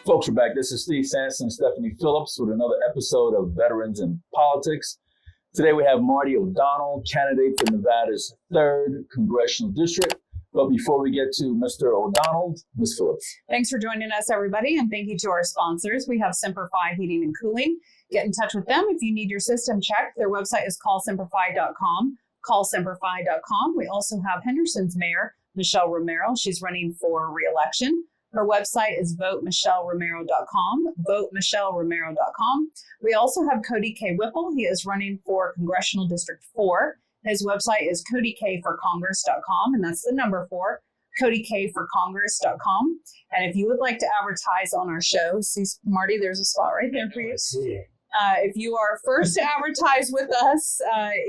Folks, we're back. This is Steve Sanson and Stephanie Phillips with another episode of Veterans in Politics. Today we have Marty O'Donnell, candidate for Nevada's 3rd Congressional District. But before we get to Mr. O'Donnell, Ms. Phillips. Thanks for joining us, everybody, and thank you to our sponsors. We have Semperfi Heating and Cooling. Get in touch with them if you need your system checked. Their website is callsemperfi.com, callsemperfi.com. We also have Henderson's mayor, Michelle Romero. She's running for re-election. Her website is votemichelleromero.com, votemichelleromero.com. We also have Cody K. Whipple. He is running for Congressional District 4. His website is codykforcongress.com, and that's the number 4, codykforcongress.com. And if you would like to advertise on our show, see, Marty, there's a spot right there for you. If you are first to advertise with us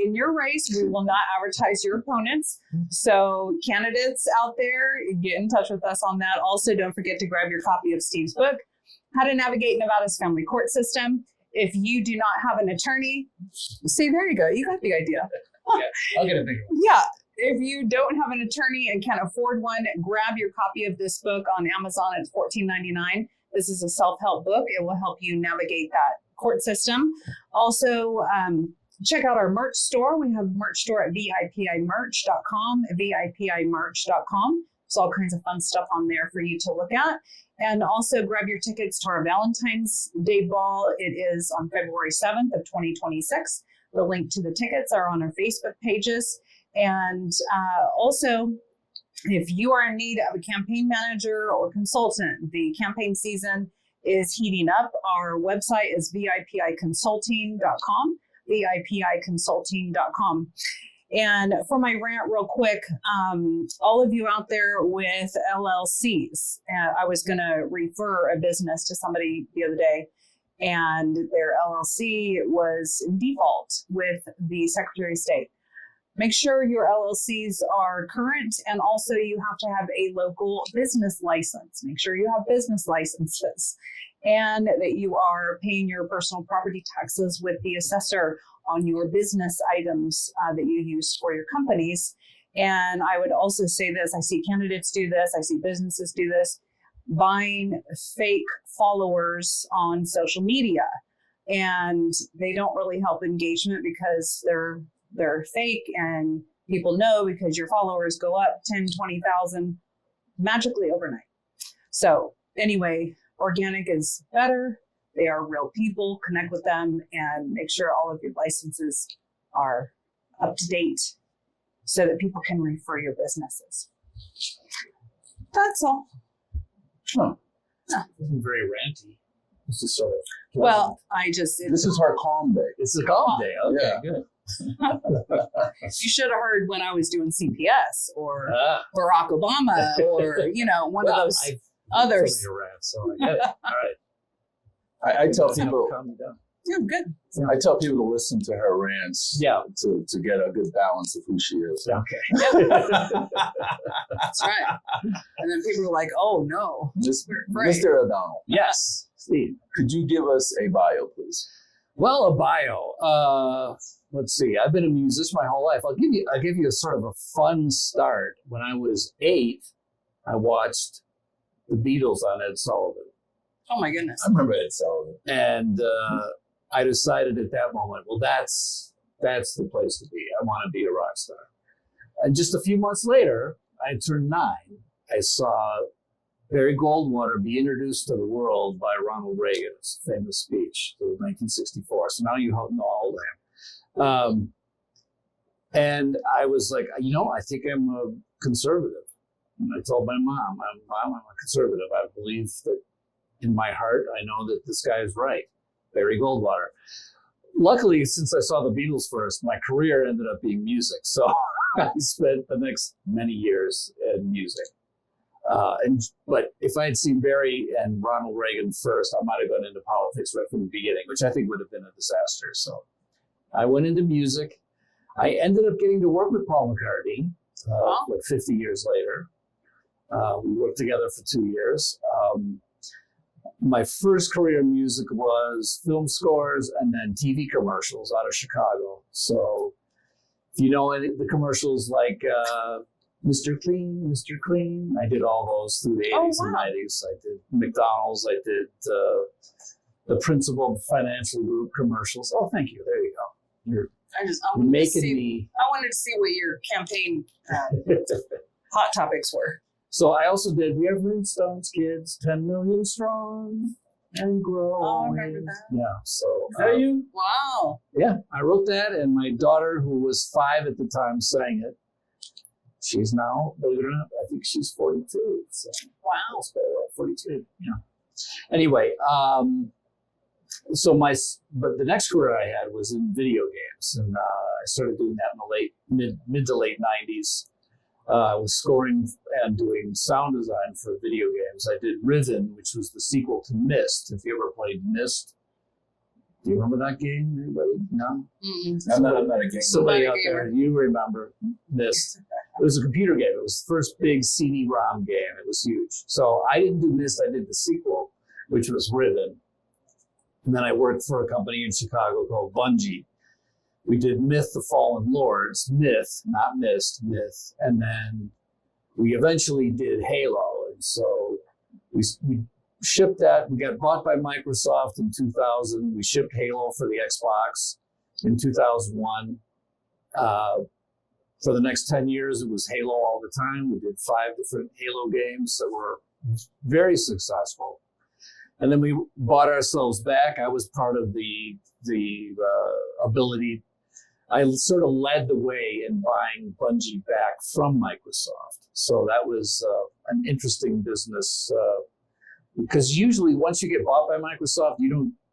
in your race, we will not advertise your opponents. So candidates out there, get in touch with us on that. Also, don't forget to grab your copy of Steve's book, How to Navigate Nevada's Family Court System. If you do not have an attorney, see, there you go. You got the idea. Yeah, I'll get a big one. Yeah. If you don't have an attorney and can't afford one, grab your copy of this book on Amazon. It's $14.99. This is a self-help book. It will help you navigate that court system. Also, check out our merch store. We have merch store at vipimerch.com, vipimerch.com. There's all kinds of fun stuff on there for you to look at. And also grab your tickets to our Valentine's Day Ball. It is on February 7th of 2026. The link to the tickets are on our Facebook pages. And also, if you are in need of a campaign manager or consultant, the campaign season is heating up. Our website is vipiconsulting.com, vipiconsulting.com. And for my rant real quick, all of you out there with LLCs, I was going to refer a business to somebody the other day, and their LLC was in default with the Secretary of State. Make sure your LLCs are current, and also you have to have a local business license. Make sure you have business licenses, and that you are paying your personal property taxes with the assessor on your business items that you use for your companies. And I would also say this, I see candidates do this, I see businesses do this, buying fake followers on social media. And they don't really help engagement because they're fake, and people know because your followers go up 10, 20,000 magically overnight. So anyway, organic is better. They are real people. Connect with them and make sure all of your licenses are up to date so that people can refer your businesses. That's all. Huh. Isn't very ranty. This is sort of, Well, this is our calm day. It's a calm day. Okay, Yeah. good. you should have heard when I was doing CPS or Barack Obama or, one of those others. Some of your rants, so I get it. All right. I tell people, Calm me down. Yeah, good. I tell people to listen to her rants to get a good balance of who she is. Okay. That's right. And then people are like, oh, no. Mr. O'Donnell. Yes, Steve. Could you give us a bio, please? Well, a bio. Let's see. I've been a musician my whole life. I'll give you a sort of a fun start. When I was 8, I watched the Beatles on Ed Sullivan. Oh, my goodness. I remember Ed Sullivan. And I decided at that moment, well, that's the place to be. I want to be a rock star. And just a few months later, I turned 9. I saw Barry Goldwater be introduced to the world by Ronald Reagan's famous speech in 1964. So now you know all that. And I was like, I think I'm a conservative. And I told my mom, I'm a conservative. I believe that in my heart, I know that this guy is right. Barry Goldwater. Luckily, since I saw the Beatles first, my career ended up being music. So I spent the next many years in music. But if I had seen Barry and Ronald Reagan first, I might have gone into politics right from the beginning, which I think would have been a disaster. So I went into music. I ended up getting to work with Paul McCartney like 50 years later. We worked together for 2 years. My first career in music was film scores and then TV commercials out of Chicago. So if you know any, the commercials like Mr. Clean, Mr. Clean. I did all those through the 80s and 90s. I did McDonald's. I did the Principal Financial Group commercials. Oh, thank you. There you go. You're I making me. I wanted to see what your campaign hot topics were. So I also did. We have Moonstones Kids, 10 million strong and growing. Oh, I remember that. Yeah. So you? Wow. yeah, I wrote that, and my daughter, who was 5 at the time, sang it. She's now, believe it or not, I think she's 42. So Wow. 42. Yeah. Anyway, but the next career I had was in video games, and I started doing that in the mid to late 90s. I was scoring and doing sound design for video games. I did Riven, which was the sequel to Myst. If you ever played Myst, do you remember that game? Anybody? No? Mm-mm. I'm not a gamer. Somebody I'm not out a there, gamer. you remember Myst. It was a computer game. It was the first big CD-ROM game. It was huge. So I didn't do Myst. I did the sequel, which was Riven. And then I worked for a company in Chicago called Bungie. We did Myth, the Fallen Lords, Myth, not Myst, Myth. And then we eventually did Halo. And so we shipped that. We got bought by Microsoft in 2000. We shipped Halo for the Xbox in 2001. For the next 10 years, it was Halo all the time. We did 5 different Halo games that were very successful. And then we bought ourselves back. I was part of the ability. I sort of led the way in buying Bungie back from Microsoft. So that was an interesting business because usually once you get bought by Microsoft,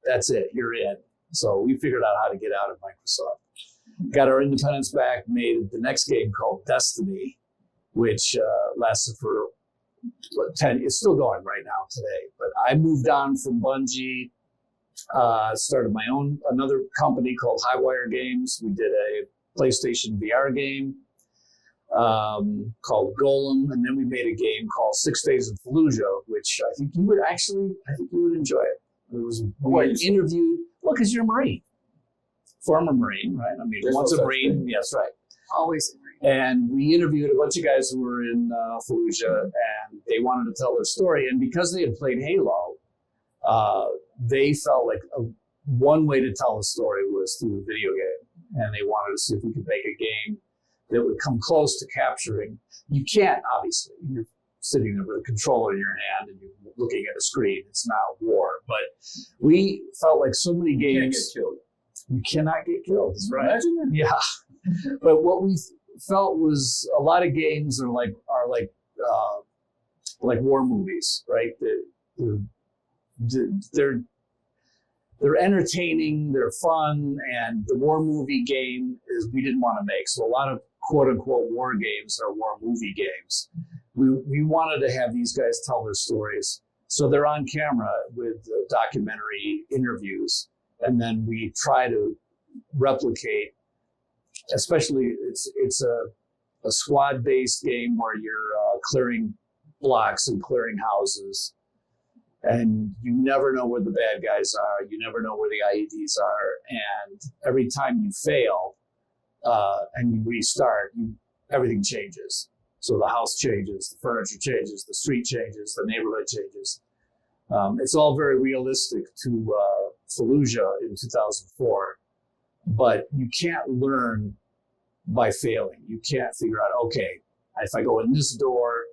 that's it, you're in. So we figured out how to get out of Microsoft. Got our independence back, made the next game called Destiny, which lasted for 10, it's still going right now today. But I moved on from Bungie, started my own, another company called Highwire Games. We did a PlayStation VR game called Golem, and then we made a game called 6 Days in Fallujah, which I think you would enjoy it. We interviewed, well, because you're a Marine, former Marine, right? I mean, There's once no a such Marine, thing. yes, right. Always. And we interviewed a bunch of guys who were in Fallujah, and they wanted to tell their story. And because they had played Halo, they felt like one way to tell a story was through a video game. And they wanted to see if we could make a game that would come close to capturing. You can't, obviously. You're sitting there with a controller in your hand and you're looking at a screen. It's not war. But we felt like so many You can't games. get killed. You cannot get killed. That's right. Imagine that. Yeah. But what we felt was a lot of games are like war movies, right? They're entertaining, they're fun, and the war movie game is we didn't want to make. So a lot of quote unquote war games are war movie games. We wanted to have these guys tell their stories. So they're on camera with documentary interviews, and then we try to replicate. Especially, it's a squad-based game where you're clearing blocks and clearing houses, and you never know where the bad guys are. You never know where the IEDs are, and every time you fail and you restart, everything changes. So the house changes, the furniture changes, the street changes, the neighborhood changes. It's all very realistic to Fallujah in 2004. But you can't learn by failing. You can't figure out, okay, if I go in this door,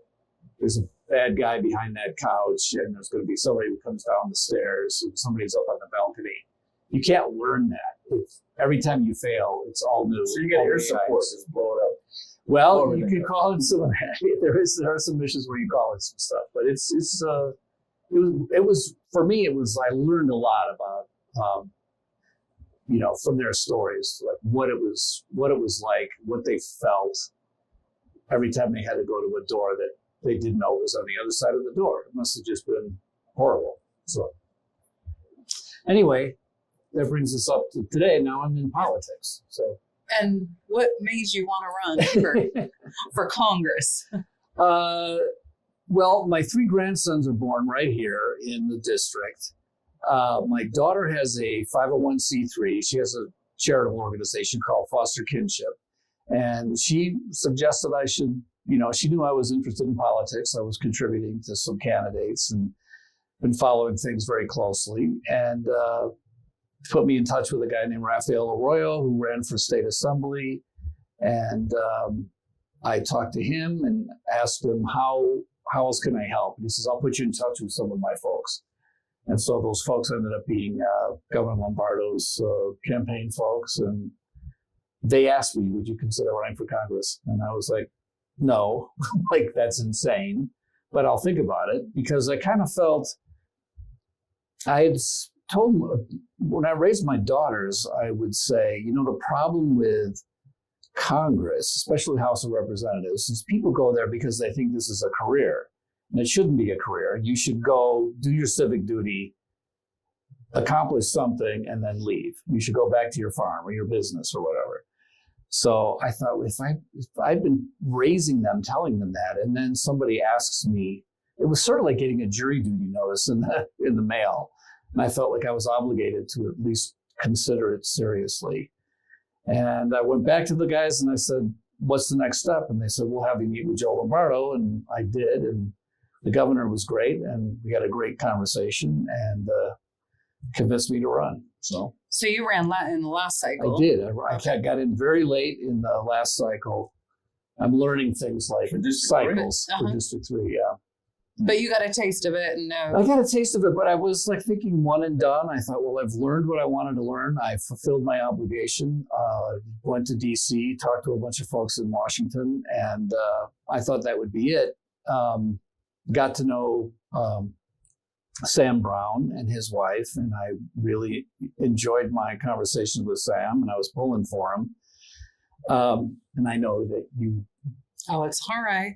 there's a bad guy behind that couch, and there's going to be somebody who comes down the stairs, and somebody's up on the balcony. You can't learn that. Every time you fail, it's all new. So you get air support, just blow it up. Well, you can call in some of that. There are some missions where you call in some stuff, but it was for me. It was I learned a lot about. From their stories, like what it was like, what they felt every time they had to go to a door that they didn't know was on the other side of the door. It must have just been horrible. So anyway, that brings us up to today. Now I'm in politics. So. And what made you want to run for Congress? Well, my 3 grandsons are born right here in the district. My daughter has a 501c3. She has a charitable organization called Foster Kinship. And she suggested I should she knew I was interested in politics. I was contributing to some candidates and been following things very closely, and put me in touch with a guy named Rafael Arroyo who ran for state assembly. And I talked to him and asked him, how else can I help? And he says, I'll put you in touch with some of my folks. And so those folks ended up being Governor Lombardo's campaign folks. And they asked me, would you consider running for Congress? And I was like, no, like that's insane, but I'll think about it, because I kind of felt I had told them when I raised my daughters, I would say, the problem with Congress, especially House of Representatives, is people go there because they think this is a career, and it shouldn't be a career. You should go do your civic duty, accomplish something, and then leave. You should go back to your farm or your business or whatever. So I thought, if I'd been raising them, telling them that, and then somebody asks me, it was sort of like getting a jury duty notice in the mail, and I felt like I was obligated to at least consider it seriously. And I went back to the guys and I said, what's the next step? And they said, we'll have you meet with Joe Lombardo. And I did. And the governor was great. And we had a great conversation and convinced me to run. So you ran in the last cycle. I did. I got in very late in the last cycle. I'm learning things like cycles for District 3. Yeah. But you got a taste of it. And I got a taste of it, but I was like thinking one and done. I thought, well, I've learned what I wanted to learn. I fulfilled my obligation. Went to DC, talked to a bunch of folks in Washington, and I thought that would be it. Got to know Sam Brown and his wife, and I really enjoyed my conversations with Sam, and I was pulling for him. And I know that you... Oh, it's all right.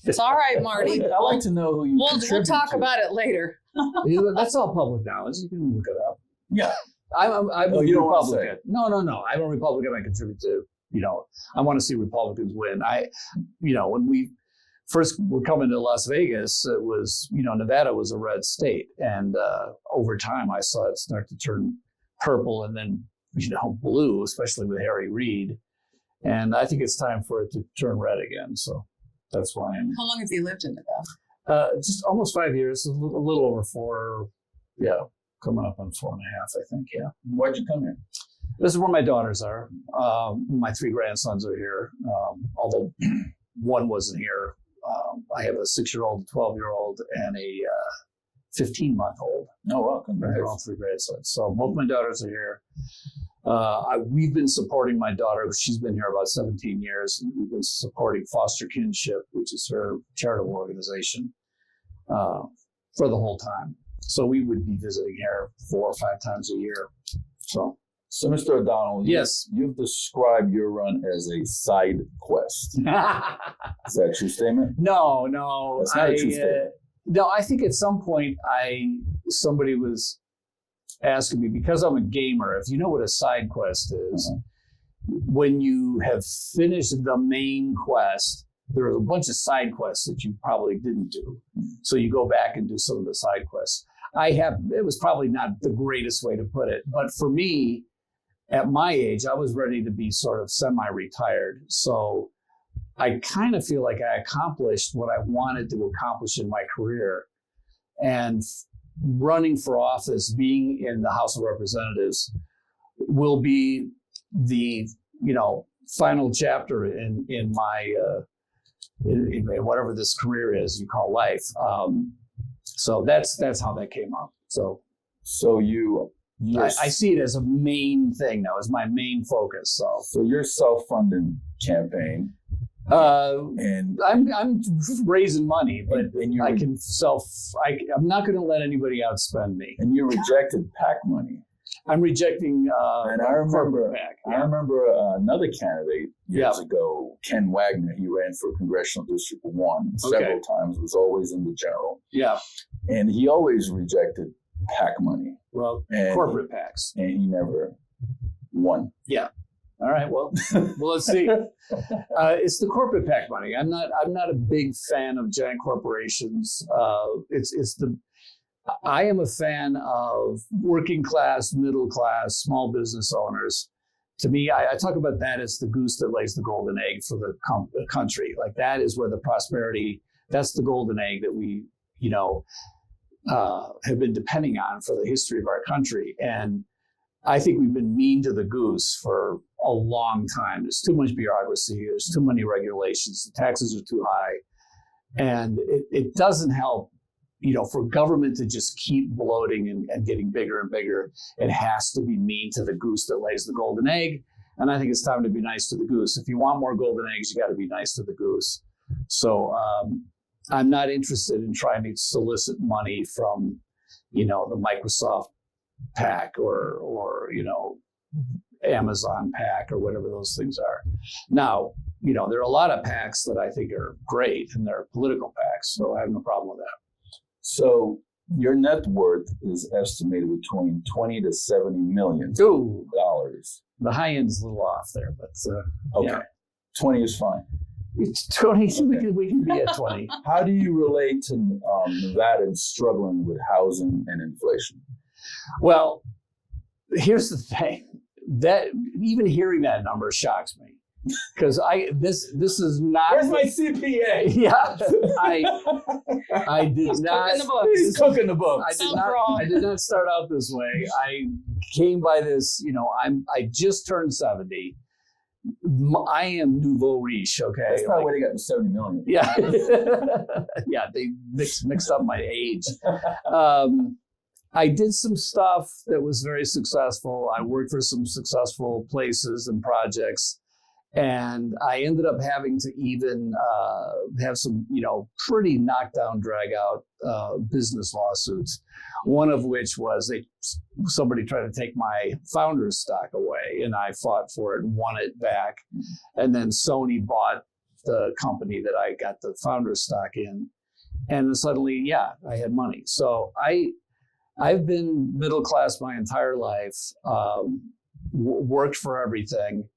It's all right, Marty. I like to know who you We'll talk about it later. That's all public knowledge. You can look it up. Yeah. I'm a you don't want to Republican. No. I'm a Republican. I contribute to, I want to see Republicans win. When we first were coming to Las Vegas, it was, Nevada was a red state. And over time, I saw it start to turn purple and then, blue, especially with Harry Reid. And I think it's time for it to turn red again. So that's why I'm... How long have you lived in Nevada? Just almost 5 years, a little over 4. Yeah, coming up on 4.5, I think. Yeah. Why'd you come here? This is where my daughters are. My 3 grandsons are here, although one wasn't here. I have a 6-year-old, a 12-year-old, and a 15-month-old. Oh, welcome. They're all 3 grandsons. So both my daughters are here. We've been supporting my daughter. She's been here about 17 years. And we've been supporting Foster Kinship, which is her charitable organization, for the whole time. So we would be visiting here 4 or 5 times a year. So Mr. O'Donnell, yes, you've described your run as a side quest. Is that a true statement? No. That's not a true statement. No, I think at some point somebody was asking me, because I'm a gamer, if you know what a side quest is, when you have finished the main quest, there are a bunch of side quests that you probably didn't do. So you go back and do some of the side quests. It was probably not the greatest way to put it, but for me, at my age, I was ready to be sort of semi-retired. So I kind of feel like I accomplished what I wanted to accomplish in my career. And running for office, being in the House of Representatives, will be the final chapter in my in whatever this career is you call life. So that's how that came up. So I see it as a main thing now, as my main focus. So you're self-funding campaign. And I'm raising money, but I'm not going to let anybody outspend me. And you rejected PAC money. I'm rejecting. And I remember PAC. I remember another candidate years ago, Ken Wagner. He ran for Congressional District 1 several times. Was always in the general. Yeah. And he always rejected PAC money. Well, corporate PACs. And he never won. Yeah. All right. Well, let's see. It's the corporate PAC money. I'm not a big fan of giant corporations. I am a fan of working class, middle class, small business owners to me, I talk about that as the goose that lays the golden egg for the country. Like that is where the prosperity, that's the golden egg that we, have been depending on for the history of our country. And I think we've been mean to the goose for a long time. There's too much bureaucracy. There's too many regulations. The taxes are too high. And it doesn't help, for government to just keep bloating and getting bigger and bigger. It has to be mean to the goose that lays the golden egg. And I think it's time to be nice to the goose. If you want more golden eggs, you got to be nice to the goose. So I'm not interested in trying to solicit money from, the Microsoft PAC or Amazon PAC or whatever those things are. Now, there are a lot of PACs that I think are great, and they're political PACs, so I have no problem with that. So your net worth is estimated between 20 to 70 million Ooh, dollars. the high end is a little off there, but Okay, yeah. 20 is fine. It's 20. Okay. We can be at 20. How do you relate to Nevadans struggling with housing and inflation? Well, here's the thing. That even hearing that number shocks me, because this is not. Where's my CPA? Yeah, I did not. Cooking the books. He's cooking the books. I did not start out this way. I came by this. I just turned 70. I am nouveau riche. Okay, That's probably where they got the 70 million. Yeah, yeah. They mixed up my age. I did some stuff that was very successful. I worked for some successful places and projects, and I ended up having to even have some, pretty knockdown, drag out business lawsuits. One of which was somebody tried to take my founder's stock away, and I fought for it and won it back. And then Sony bought the company that I got the founder's stock in, and then suddenly, I had money. So I've been middle class my entire life, worked for everything.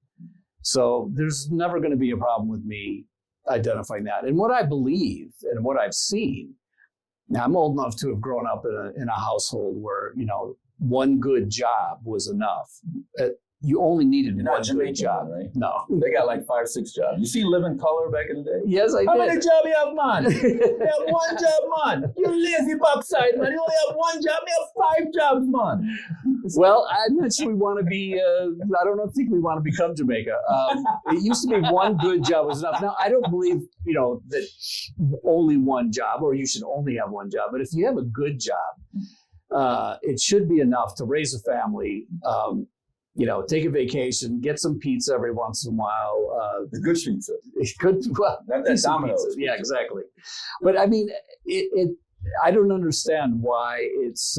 So there's never going to be a problem with me identifying that. And what I believe and what I've seen, now I'm old enough to have grown up in a household where, one good job was enough. You only needed You're one not good Jamaican, job. right? No. They got like 5, 6 jobs. You see Live in Color back in the day? Yes, I How did. many jobs you have, man? You have one job, man. You lazy backside, man. You only have one job. You have 5 jobs, man. Well, I'm not sure we want to be, I think we want to become Jamaica. It used to be one good job was enough. Now, I don't believe, that only one job, or you should only have one job. But if you have a good job, it should be enough to raise a family, take a vacation, get some pizza every once in a while. The good pizza. Well, Not that Domino's pizza. Yeah, pizza. exactly. But I mean, I don't understand why it's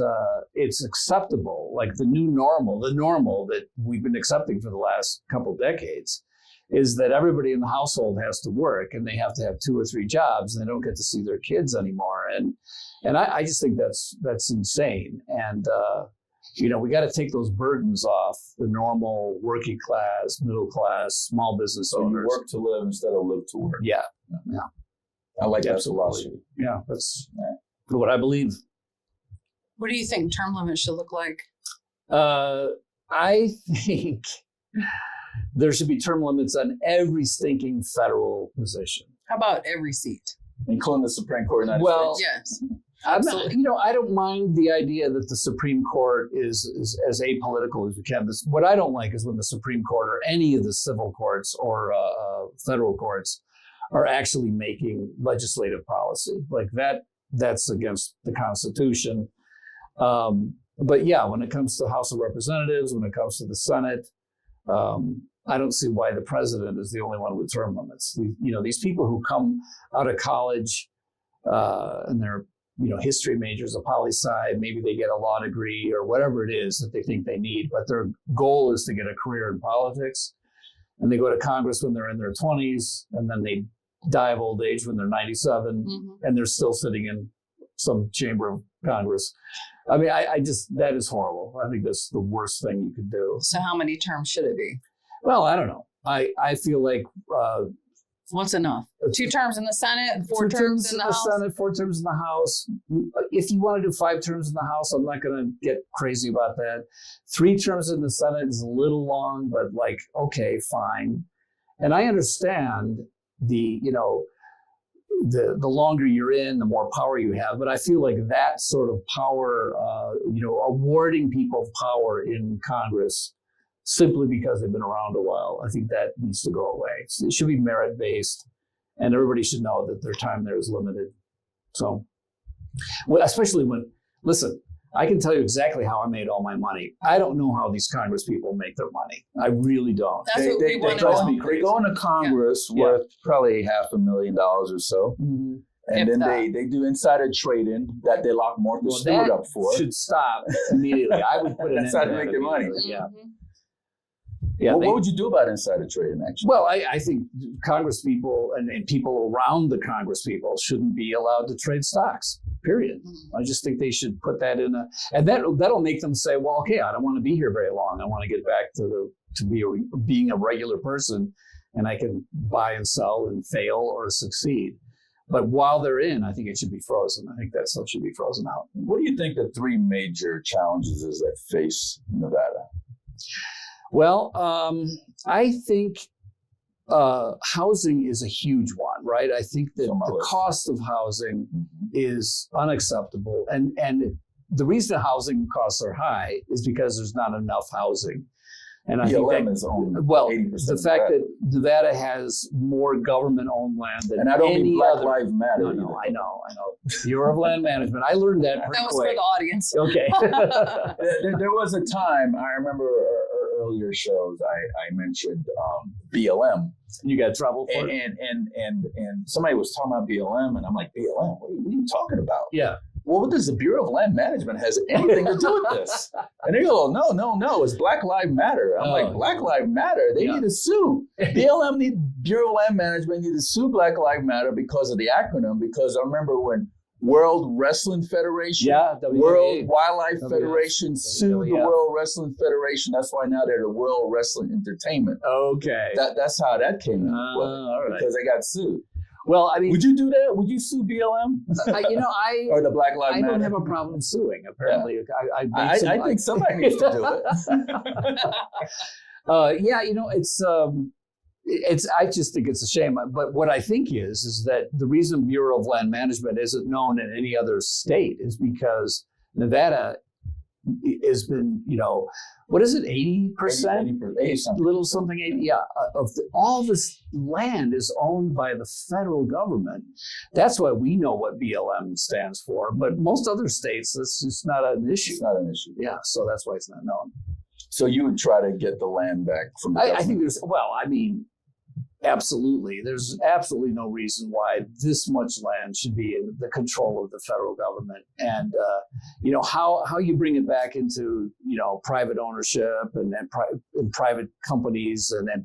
acceptable. Like the normal that we've been accepting for the last couple of decades, is that everybody in the household has to work and they have to have 2 or 3 jobs and they don't get to see their kids anymore. And I just think that's insane. And we got to take those burdens off the normal working class, middle class, small business So you owners. work to live instead of live to work. Yeah. I like that Absolutely. philosophy. Yeah, that's what I believe. What do you think term limits should look like? I think there should be term limits on every stinking federal position. How about every seat? Including the Supreme Court of the United Well, States. Yes. I'm not, Absolutely. I don't mind the idea that the Supreme Court is as apolitical as we can. What I don't like is when the Supreme Court or any of the civil courts or federal courts are actually making legislative policy like that. That's against the Constitution. But yeah, when it comes to the House of Representatives, when it comes to the Senate, I don't see why the president is the only one with term limits. These people who come out of college and they're history majors, a poli-sci, maybe they get a law degree or whatever it is that they think they need, but their goal is to get a career in politics. And they go to Congress when they're in their 20s, and then they die of old age when they're 97, and they're still sitting in some chamber of Congress. I mean, I just, that is horrible. I think that's the worst thing you could do. So how many terms should it be? Well, I don't know. I feel like What's enough? 2 terms in the Senate, 4 2 terms in the House. Senate, 4 terms in the House. If you want to do 5 terms in the House, I'm not going to get crazy about that. 3 terms in the Senate is a little long, but like, okay, fine. And I understand the longer you're in, the more power you have. But I feel like that sort of power, awarding people power in Congress simply because they've been around a while, I think that needs to go away. So it should be merit-based, and everybody should know that their time there is limited. So, especially listen, I can tell you exactly how I made all my money. I don't know how these Congress people make their money. I really don't. That's what we want to trust know. me, they go into Congress worth probably $500,000 or so. Mm-hmm. And then they do insider trading that they lock Martha Stewart up for. Should stop immediately. I would put an That's end how to they that make their money. immediately. Yeah. Mhm. Yeah, What would you do about insider trading, actually? well, I think Congress people and people around the Congress people shouldn't be allowed to trade stocks, period. I just think they should put that in and that'll make them say, well, okay, I don't want to be here very long. I want to get back to being a regular person, and I can buy and sell and fail or succeed. But while they're in, I think it should be frozen. I think that stuff should be frozen out. What do you think the 3 major challenges is that face Nevada? Well, I think housing is a huge one, right? I think that the cost of housing is unacceptable. And the reason housing costs are high is because there's not enough housing. And I think that, is owned 80% the fact that Nevada has more government-owned land than and I don't any mean Black other. Lives Matter. No, I know. Bureau of Land Management. I learned that pretty That was quick. for the audience. Okay. There was a time, I remember earlier shows, I mentioned BLM. You got trouble for it? And somebody was talking about BLM, and I'm like, BLM? What are you talking about? Yeah. Well, what does the Bureau of Land Management has anything to do with this? And they go, no, it's Black Lives Matter. I'm like, Black Lives Matter? They need to sue. BLM Bureau of Land Management need to sue Black Lives Matter because of the acronym, because I remember when World Wrestling Federation, World Wildlife Federation sued the World Wrestling Federation. That's why now they're the World Wrestling Entertainment. Okay. That's how that came in, all right. because they got sued. Well, I mean, would you do that? Would you sue BLM? Or the Black Lives Matter? I don't have a problem suing. Apparently, I think somebody needs to do it. It's. I just think it's a shame. But what I think is that the reason Bureau of Land Management isn't known in any other state is because Nevada has been, what is it, 80%? 80 something. Little something, 80, yeah. All this land is owned by the federal government. That's why we know what BLM stands for. But most other states, that's just not an issue. It's not an issue. Yeah, so that's why it's not known. So you would try to get the land back from the I think absolutely. There's absolutely no reason why this much land should be in the control of the federal government. And, how you bring it back into, private ownership and private companies and then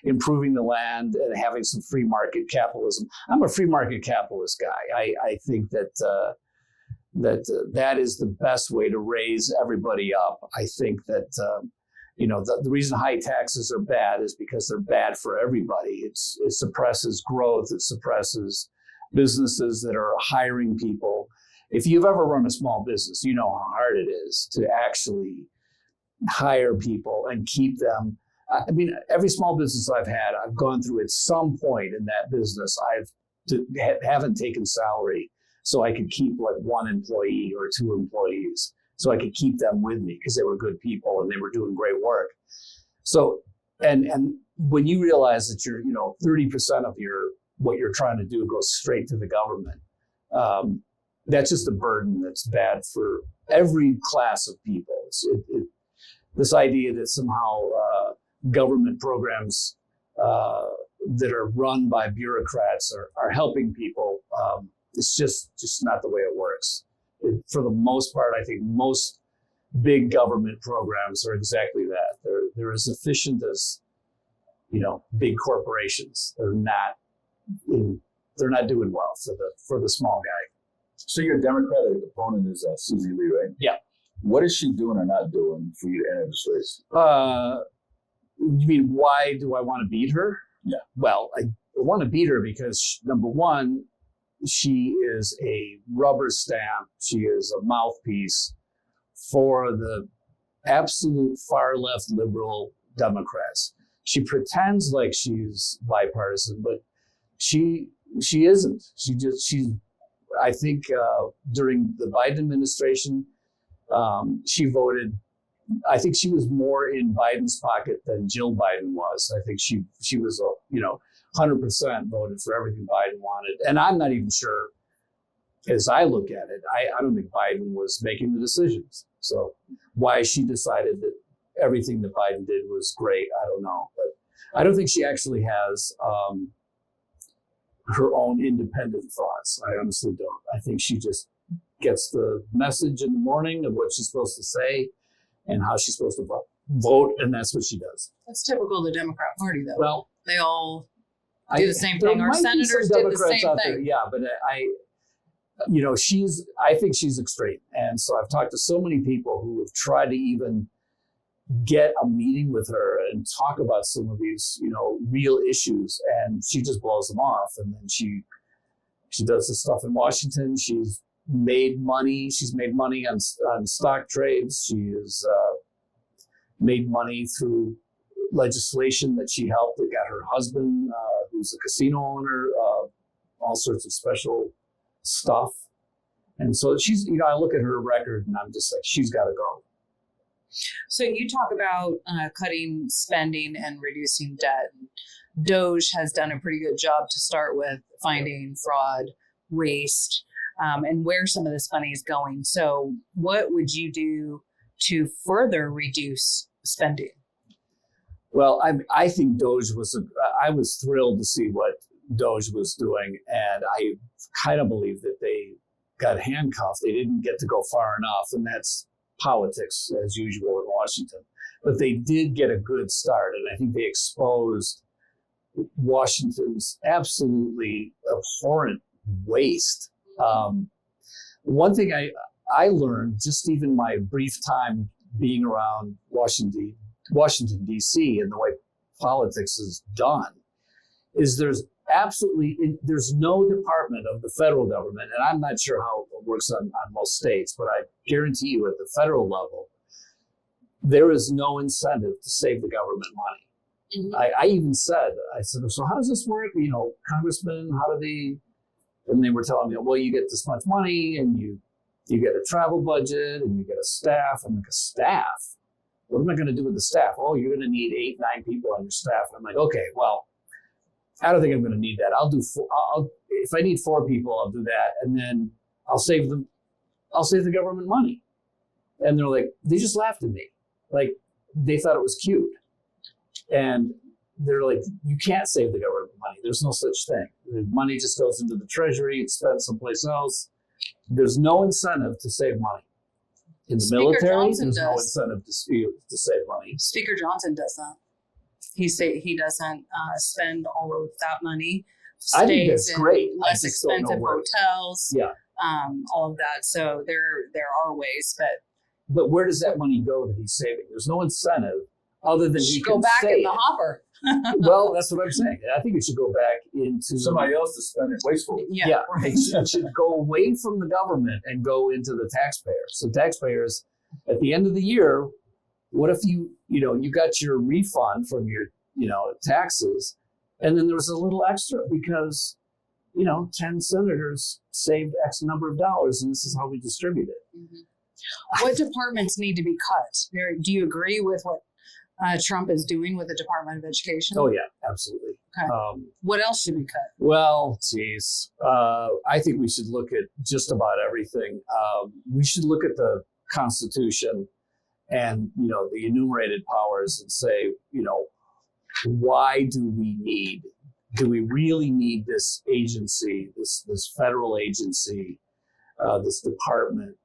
improving the land and having some free market capitalism. I'm a free market capitalist guy. I think that that is the best way to raise everybody up. I think that, the reason high taxes are bad is because they're bad for everybody. It suppresses growth. It suppresses businesses that are hiring people. If you've ever run a small business, you know how hard it is to actually hire people and keep them. I mean, every small business I've had, I've gone through at some point in that business, haven't taken salary so I could keep like 1 employee or 2 employees. So I could keep them with me because they were good people and they were doing great work. So, and when you realize that 30% of what you're trying to do goes straight to the government, that's just a burden that's bad for every class of people. This idea that somehow government programs that are run by bureaucrats are helping people, it's just not the way it works. For the most part, I think most big government programs are exactly that. They're as efficient as, big corporations. They're not doing well for the small guy. So your Democratic opponent is Susie Lee, right? Yeah. What is she doing or not doing for you to enter this race? You mean why do I want to beat her? Yeah. Well, want to beat her because number one, she is a rubber stamp. She is a mouthpiece for the absolute far left liberal Democrats. She pretends like she's bipartisan, but she isn't. I think during the Biden administration, she voted. I think she was more in Biden's pocket than Jill Biden was. I think she was 100% voted for everything Biden wanted. And I'm not even sure, as I look at it, I don't think Biden was making the decisions. So why she decided that everything that Biden did was great, I don't know. But I don't think she actually has her own independent thoughts. I honestly don't. I think she just gets the message in the morning of what she's supposed to say and how she's supposed to vote, and that's what she does. That's typical of the Democrat Party, though. Well, they all do the same thing. Our senators did the same thing. Yeah, but I think she's extreme. And so I've talked to so many people who have tried to even get a meeting with her and talk about some of these, real issues. And she just blows them off. And then she does this stuff in Washington. She's made money. She's made money on stock trades. She has made money through legislation that she helped that got her husband, who's a casino owner, all sorts of special stuff. And so she's, I look at her record and I'm just like, she's got to go. So you talk about cutting spending and reducing debt. DOGE has done a pretty good job to start with finding fraud, waste, and where some of this money is going. So what would you do to further reduce spending? Well, I think DOGE I was thrilled to see what DOGE was doing. And I kind of believe that they got handcuffed. They didn't get to go far enough. And that's politics as usual in Washington. But they did get a good start. And I think they exposed Washington's absolutely abhorrent waste. One thing I learned, just even my brief time being around Washington, D.C. and the way politics is done, is there's no department of the federal government, and I'm not sure how it works on most states, but I guarantee you at the federal level, there is no incentive to save the government money. Mm-hmm. I even said, so how does this work? Congressman, how do they? And they were telling me, well, you get this much money and you get a travel budget and you get a staff. I'm like, a staff? What am I going to do with the staff? Oh, you're going to need 8, 9 people on your staff. And I'm like, okay, well, I don't think I'm going to need that. I'll do if I need 4 people, I'll do that. And then I'll save the government money. And they're like, they just laughed at me. Like they thought it was cute. And they're like, you can't save the government money. There's no such thing. The money just goes into the treasury. It's spent someplace else. There's no incentive to save money. In the Speaker military, Johnson there's no does. incentive to save money. Speaker Johnson does that. He doesn't spend all of that money. I think that's Stays great. in less expensive hotels. Yeah. All of that. So there are ways, But where does that money go that he's saving? There's no incentive other than he go can back save in the it. hopper. Well, that's what I'm saying. I think it should go back into Somebody else to spend it wastefully. Yeah, it should go away from the government and go into the taxpayers. So taxpayers, at the end of the year, what if you got your refund from your taxes, and then there was a little extra because 10 senators saved X number of dollars, and this is how we distribute it. Mm-hmm. What departments need to be cut? Do you agree with what Trump is doing with the Department of Education? Oh yeah, absolutely. Okay. What else should be cut? Well, geez, I think we should look at just about everything. We should look at the Constitution and the enumerated powers and say, why do we really need this agency, this federal agency, this department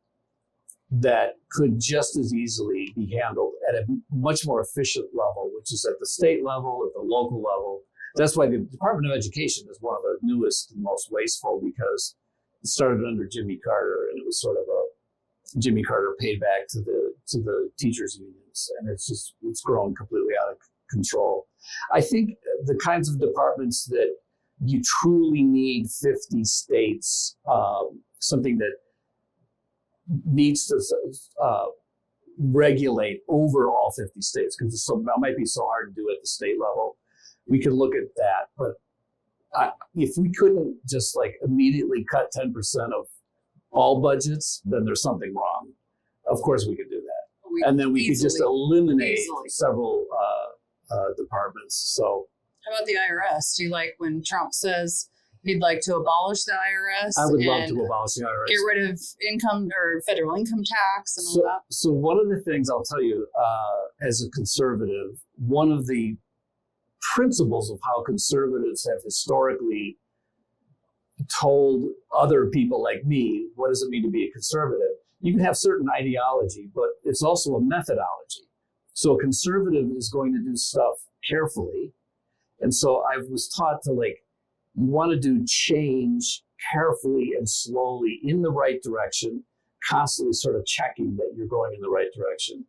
that could just as easily be handled at a much more efficient level, which is at the state level, at the local level. That's why the Department of Education is one of the newest and most wasteful, because it started under Jimmy Carter, and it was sort of a Jimmy Carter payback to the teachers unions, and it's grown completely out of control. I think the kinds of departments that you truly need 50 states, something that needs to regulate over all 50 states, because it might be so hard to do at the state level. We could look at that, but if we couldn't just like immediately cut 10% of all budgets, then there's something wrong. Of course we could do that. And then we could just eliminate several departments. So how about the IRS? Do you like when Trump says he'd like to abolish the IRS? I would love to abolish the IRS. Get rid of income or federal income tax and all that. So one of the things I'll tell you, as a conservative, one of the principles of how conservatives have historically told other people like me, what does it mean to be a conservative? You can have certain ideology, but it's also a methodology. So a conservative is going to do stuff carefully. And so I was taught to you want to do change carefully and slowly in the right direction, constantly sort of checking that you're going in the right direction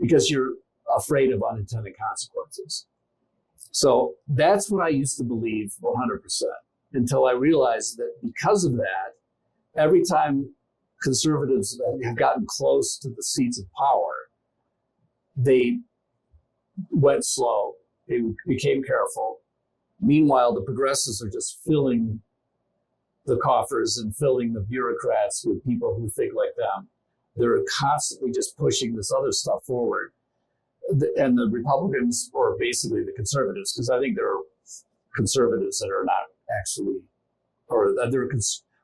because you're afraid of unintended consequences. So that's what I used to believe 100%, until I realized that because of that, every time conservatives have gotten close to the seats of power, they went slow, they became careful. Meanwhile, the progressives are just filling the coffers and filling the bureaucrats with people who think like them. They're constantly just pushing this other stuff forward. And the Republicans, or basically the conservatives, because I think there are conservatives that are not actually, or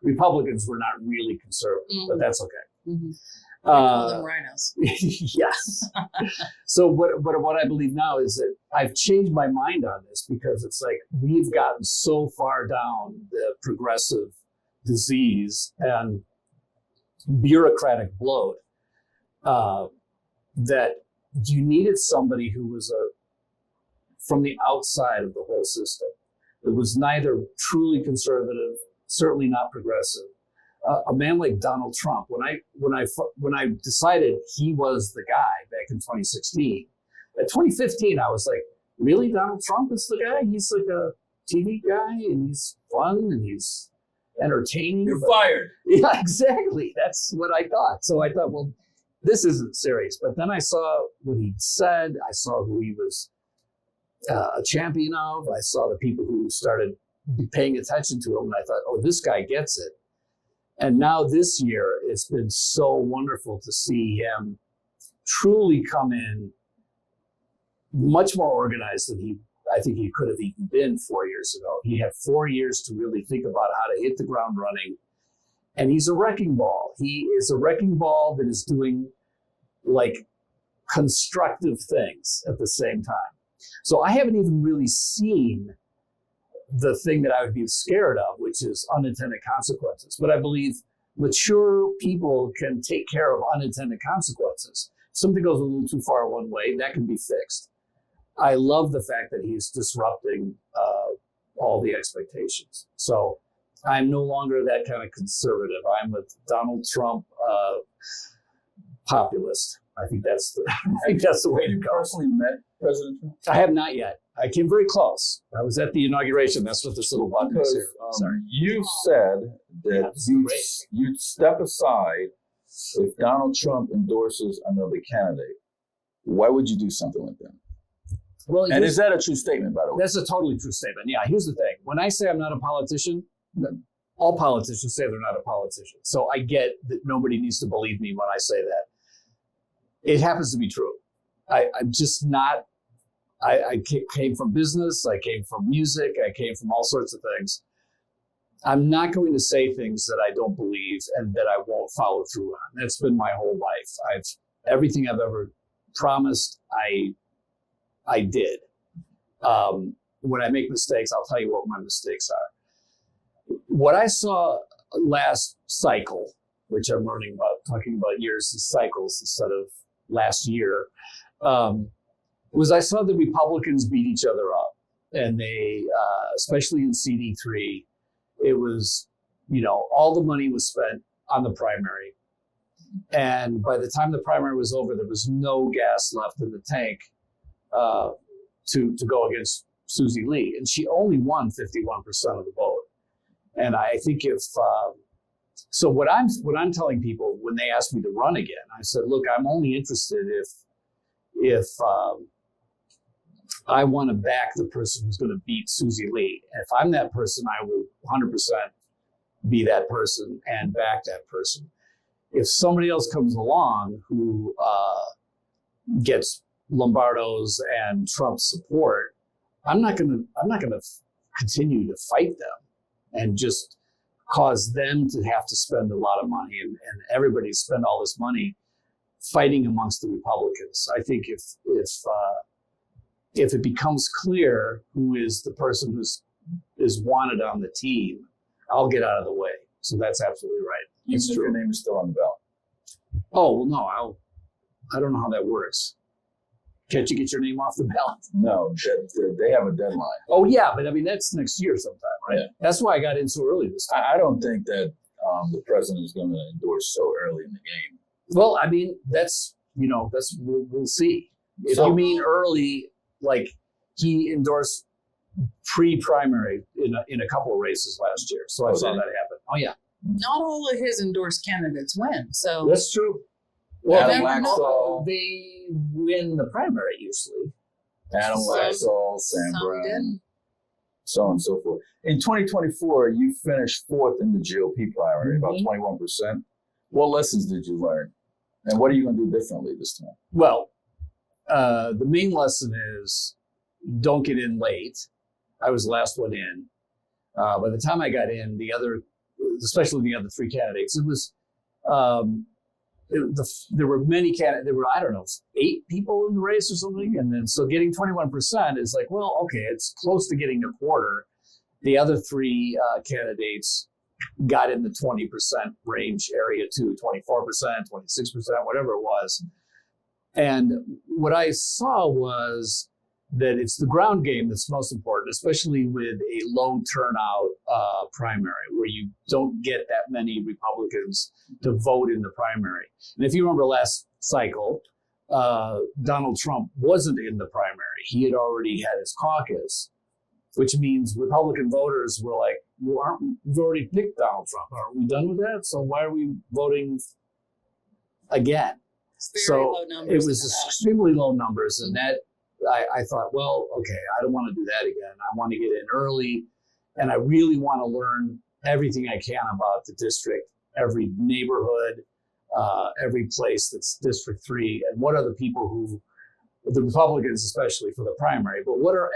Republicans were not really conservative, but that's okay. Mm-hmm. Call them rhinos. Yes. So what I believe now is that I've changed my mind on this, because it's like we've gotten so far down the progressive disease and bureaucratic bloat that you needed somebody who was from the outside of the whole system. It was neither truly conservative, certainly not progressive. A man like Donald Trump, when I decided he was the guy back in 2016, at 2015 I was like, really, Donald Trump is the guy? He's like a TV guy and he's fun and he's entertaining. You're fired. Yeah, exactly. That's what I thought. So I thought, well, this isn't serious. But then I saw what he said. I saw who he was a champion of. I saw the people who started paying attention to him. And I thought, oh, this guy gets it. And now this year, it's been so wonderful to see him truly come in much more organized than I think he could have even been 4 years ago. He had 4 years to really think about how to hit the ground running. And he's a wrecking ball. He is a wrecking ball that is doing constructive things at the same time. So I haven't even really seen the thing that I would be scared of, which is unintended consequences. But I believe mature people can take care of unintended consequences. If something goes a little too far one way, that can be fixed. I love the fact that he's disrupting all the expectations. So I'm no longer that kind of conservative. I'm a Donald Trump populist. I think that's the way to go. Personally met President Trump? I have not yet. I came very close. I was at the inauguration. That's what this little button is here. Sorry. You said that you'd step aside if Donald Trump endorses another candidate. Why would you do something like that? Well, and is that a true statement, by the way? That's a totally true statement. Yeah, here's the thing. When I say I'm not a politician, all politicians say they're not a politician. So I get that nobody needs to believe me when I say that. It happens to be true. I'm just not, I came from business, I came from music, I came from all sorts of things. I'm not going to say things that I don't believe and that I won't follow through on. That's been my whole life. Everything I've ever promised, I did. When I make mistakes, I'll tell you what my mistakes are. What I saw last cycle, which I'm learning about, talking about years and cycles instead of last year, was I saw the Republicans beat each other up. And they, especially in CD3, it was, all the money was spent on the primary. And by the time the primary was over, there was no gas left in the tank to go against Susie Lee, and she only won 51% of the vote. And I think so what I'm telling people when they ask me to run again, I said, look, I'm only interested if I want to back the person who's going to beat Susie Lee. And if I'm that person, I will 100% be that person and back that person. If somebody else comes along who gets Lombardo's and Trump's support, I'm not going to continue to fight them and just cause them to have to spend a lot of money and everybody spend all this money fighting amongst the Republicans. I think if it becomes clear who is the person who's is wanted on the team, I'll get out of the way. So that's absolutely right. Even if your name is still on the ballot. Oh, well, no, I don't know how that works. Can't you get your name off the ballot? No, they have a deadline. Oh, yeah, but I mean, that's next year sometime, right? Yeah. That's why I got in so early this time. I don't think that the president is going to endorse so early in the game. Well, I mean, we'll see. If you mean early, like he endorsed pre-primary in a couple of races last year. So I saw that happen. Oh, yeah. Not all of his endorsed candidates win. So that's true. Well, they win the primary usually. Adam Laxalt, Sam Brown, so on and so forth. In 2024, you finished fourth in the GOP primary, about 21%. What lessons did you learn? And what are you going to do differently this time? Well, the main lesson is don't get in late. I was the last one in. By the time I got in, especially the other three candidates, it was there were many candidates. There were, I don't know, 8 people in the race or something, and then so getting 21% is like, well, okay, it's close to getting a quarter. The other 3 candidates got in the 20% range area too, 24%, 26%, whatever it was. And what I saw was that it's the ground game that's most important, especially with a low turnout primary where you don't get that many Republicans to vote in the primary. And if you remember last cycle, Donald Trump wasn't in the primary. He had already had his caucus, which means Republican voters were like, well, we've already picked Donald Trump. Aren't we done with that? So why are we voting again? Low numbers. It was extremely low numbers, and that I thought, well, okay, I don't want to do that again. I want to get in early, and I really want to learn everything I can about the district, every neighborhood, every place that's District 3, and what are the people who, the Republicans especially for the primary, but what are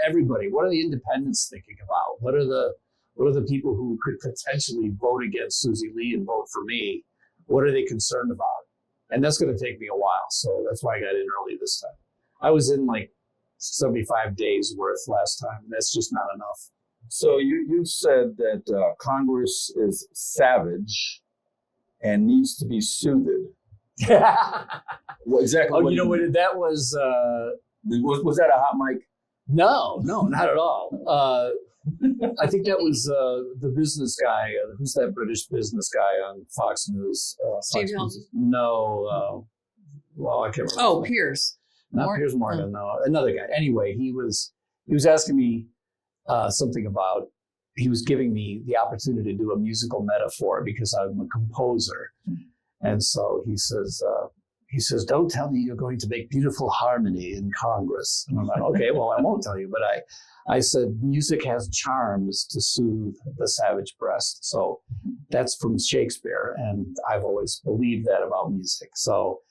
the independents thinking about? What are the people who could potentially vote against Susie Lee and vote for me? What are they concerned about? And that's going to take me a while, so that's why I got in early this time. I was in like 75 days worth last time. That's just not enough. So you said that Congress is savage and needs to be soothed. Well, exactly. Oh, you know what? That was. Was that a hot mic? No, not at all. I think that was the business guy. Who's that British business guy on Fox News? Steve Hilton? No. Well, I can't remember. Oh, Piers. Not Piers Morgan, no. Another guy. Anyway, he was asking me something about, he was giving me the opportunity to do a musical metaphor because I'm a composer. And so he says, don't tell me you're going to make beautiful harmony in Congress. And I'm like, okay, well, I won't tell you. But I said, music has charms to soothe the savage breast. So that's from Shakespeare. And I've always believed that about music. So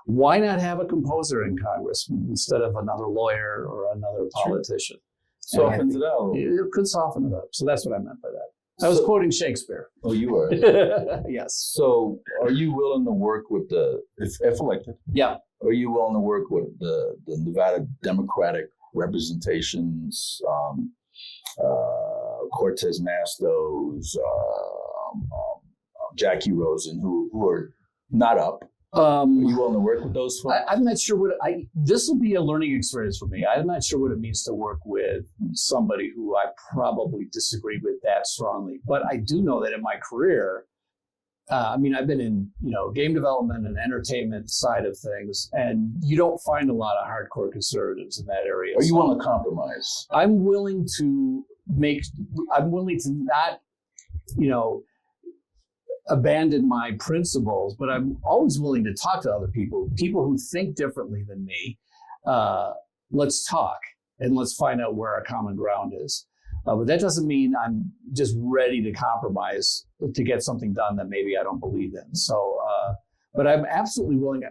why not have a composer in Congress instead of another lawyer or another politician? Softens it out. It could soften it up. So that's what I meant by that. I was quoting Shakespeare. Oh, you were? Yes. So are you willing to work with if elected? Yeah. Are you willing to work with the Nevada Democratic representations, Cortez Mastos, Jackie Rosen, who are not up? Are you willing to work with those folks? I'm not sure this will be a learning experience for me. I'm not sure what it means to work with somebody who I probably disagree with that strongly. But I do know that in my career, I mean, I've been in, game development and entertainment side of things, and you don't find a lot of hardcore conservatives in that area. Are you willing to compromise? I'm willing to not, abandon my principles, but I'm always willing to talk to other people who think differently than me. Let's talk and let's find out where our common ground is. But that doesn't mean I'm just ready to compromise to get something done that maybe I don't believe in. So, but I'm absolutely willing.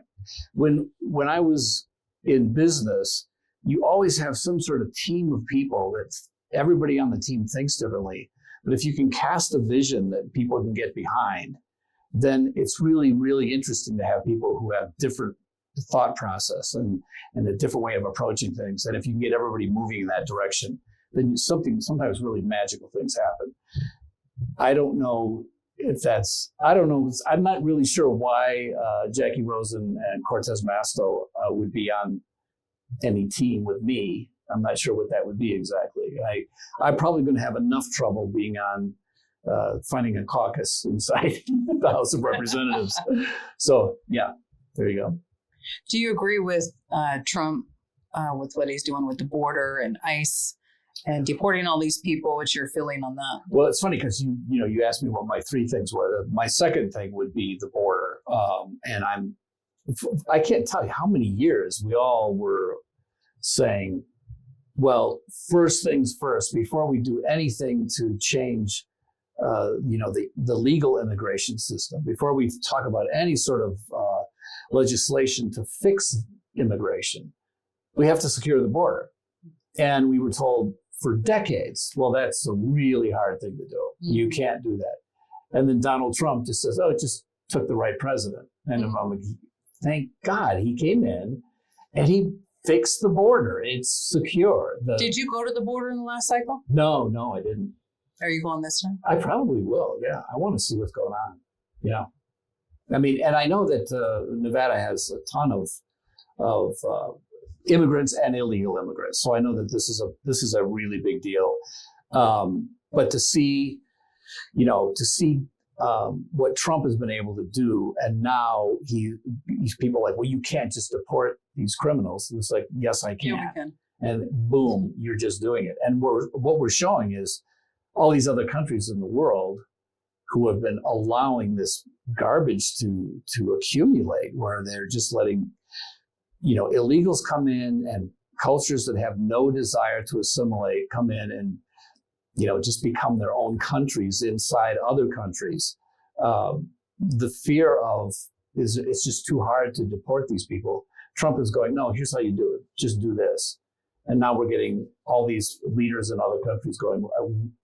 When I was in business, you always have some sort of team of people that everybody on the team thinks differently. But if you can cast a vision that people can get behind, then it's really, really interesting to have people who have different thought process and a different way of approaching things. And if you can get everybody moving in that direction, then sometimes really magical things happen. I don't know if that's, I'm not really sure why Jackie Rosen and Cortez Masto would be on any team with me. I'm not sure what that would be exactly. I'm probably going to have enough trouble being on finding a caucus inside the House of Representatives. So yeah, there you go. Do you agree with Trump with what he's doing with the border and ICE and deporting all these people? What's your feeling on that? Well, it's funny because you asked me what my three things were. My second thing would be the border, and I can't tell you how many years we all were saying, well, first things first, before we do anything to change, the legal immigration system, before we talk about any sort of legislation to fix immigration, we have to secure the border. And we were told for decades, well, that's a really hard thing to do. You can't do that. And then Donald Trump just says, oh, it just took the right president. And I'm like, thank God he came in and he fixed the border. It's secure. Did you go to the border in the last cycle? No, I didn't. Are you going this time? I probably will. Yeah. I want to see what's going on. Yeah. I mean, and I know that Nevada has a ton of immigrants and illegal immigrants. So I know that this is a really big deal. But to see what Trump has been able to do, and now these people are like, well, you can't just deport these criminals. It's like, yes, I can. Yeah, we can. And boom, you're just doing it. And what we're showing is all these other countries in the world who have been allowing this garbage to accumulate, where they're just letting, illegals come in and cultures that have no desire to assimilate come in and, just become their own countries inside other countries. The fear of it's just too hard to deport these people. Trump is going, no, here's how you do it. Just do this. And now we're getting all these leaders in other countries going,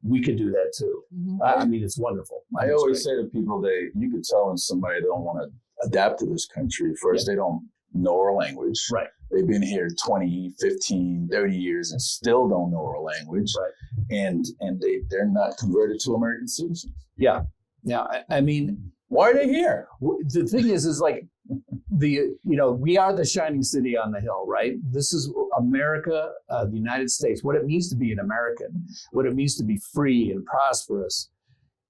we could do that too. Mm-hmm. I mean, it's wonderful. I always say to people, you could tell when somebody don't want to adapt to this country. First, they don't know our language. Right. They've been here 20, 15, 30 years and still don't know our language. Right. And they're not converted to American citizens. Yeah. Yeah. I mean, why are they here? The thing is like we are the shining city on the hill, right? This is America, the United States. What it means to be an American, what it means to be free and prosperous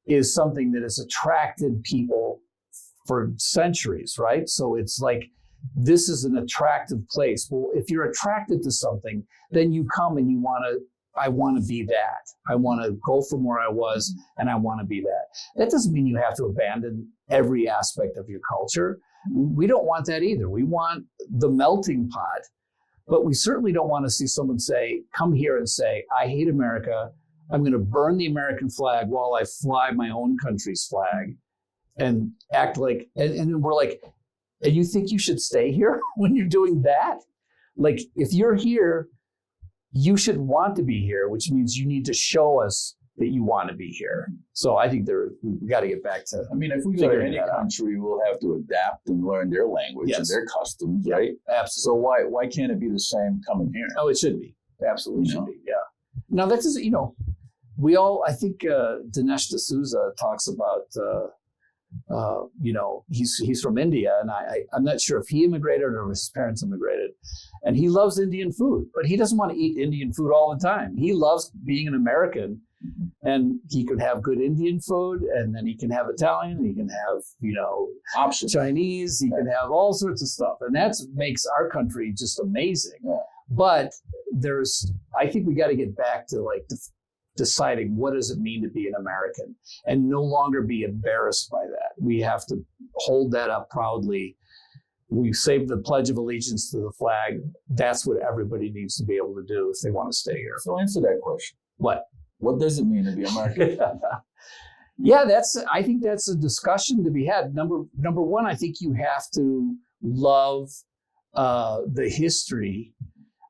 is something that has attracted people for centuries, right? So it's like, this is an attractive place. Well, if you're attracted to something, then you come and I want to be that. I want to go from where I was and I want to be that. That doesn't mean you have to abandon every aspect of your culture. We don't want that either. We want the melting pot, but we certainly don't want to see someone come here and say, I hate America. I'm going to burn the American flag while I fly my own country's flag and act like, and then we're like, and you think you should stay here when you're doing that? Like, if you're here, you should want to be here, which means you need to show us that you want to be here. So I think we got to get back to. I mean, if we go to any country, we'll have to adapt and learn their language and their customs, right? Absolutely. So why can't it be the same coming here? Oh, it should be. Absolutely should be. Yeah. Now that is, we all. I think Dinesh D'Souza talks about. He's from India, and I'm not sure if he immigrated or if his parents immigrated, and he loves Indian food, but he doesn't want to eat Indian food all the time. He loves being an American And he could have good Indian food, and then he can have Italian, he can have, Options. Chinese, he can have all sorts of stuff. And that's makes our country just amazing. Yeah. But I think we got to get back to like deciding what does it mean to be an American and no longer be embarrassed by that. We have to hold that up proudly. We say the Pledge of Allegiance to the flag. That's what everybody needs to be able to do if they want to stay here. So answer that question. What? What does it mean to be American? Yeah, I think that's a discussion to be had. Number one, I think you have to love the history,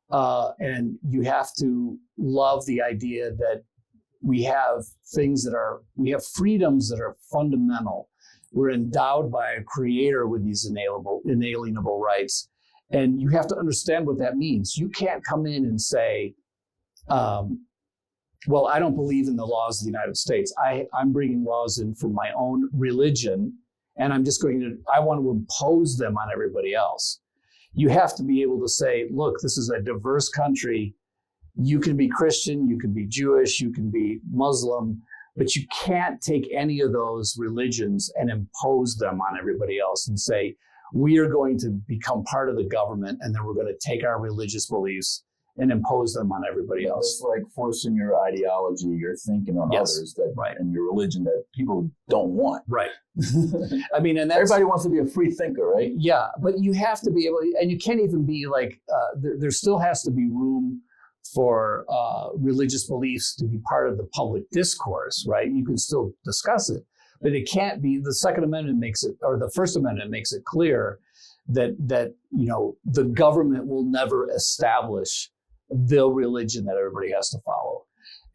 and you have to love the idea that we have freedoms that are fundamental. We're endowed by a creator with these inalienable rights. And you have to understand what that means. You can't come in and say, well, I don't believe in the laws of the United States. I'm bringing laws in from my own religion, and I want to impose them on everybody else. You have to be able to say, look, this is a diverse country. You can be Christian, you can be Jewish, you can be Muslim, but you can't take any of those religions and impose them on everybody else and say, we are going to become part of the government, and then we're going to take our religious beliefs and impose them on everybody else. It's like forcing your ideology, your thinking on others and your religion that people don't want. Right. I mean, and everybody wants to be a free thinker, right? Yeah, but you have to be able, and you can't even be like, there still has to be room for religious beliefs to be part of the public discourse, right? You can still discuss it, but it can't be. The Second Amendment makes it, or the First Amendment makes it clear that the government will never establish the religion that everybody has to follow.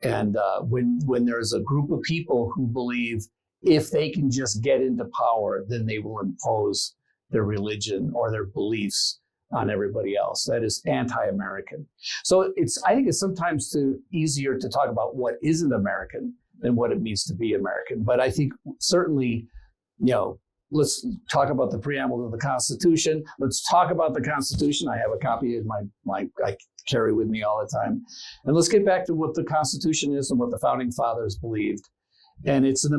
And when there's a group of people who believe if they can just get into power, then they will impose their religion or their beliefs on everybody else. That is anti-American. So I think it's sometimes easier to talk about what isn't American than what it means to be American. But I think certainly, let's talk about the preamble to the Constitution. Let's talk about the Constitution. I have a copy of I carry with me all the time. And let's get back to what the Constitution is and what the Founding Fathers believed. And it's there's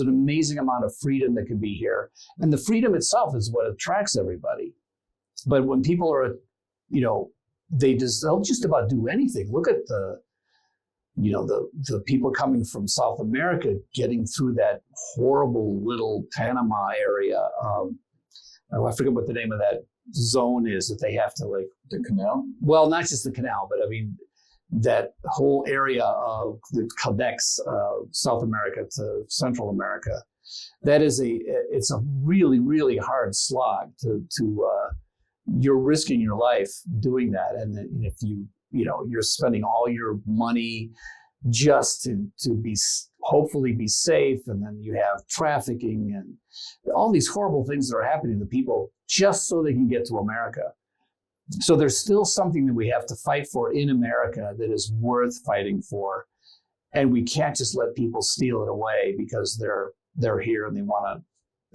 an amazing amount of freedom that can be here. And the freedom itself is what attracts everybody. But when people are, they'll just about do anything. Look at the people coming from South America getting through that horrible little Panama area. I forget what the name of that zone is that they have to the canal? Well, not just the canal, but I mean, that whole area that connects South America to Central America. It's a really, really hard slog to you're risking your life doing that. And if you're spending all your money just to be hopefully be safe, and then you have trafficking and all these horrible things that are happening to people just so they can get to America. So there's still something that we have to fight for in America that is worth fighting for, and we can't just let people steal it away because they're here and they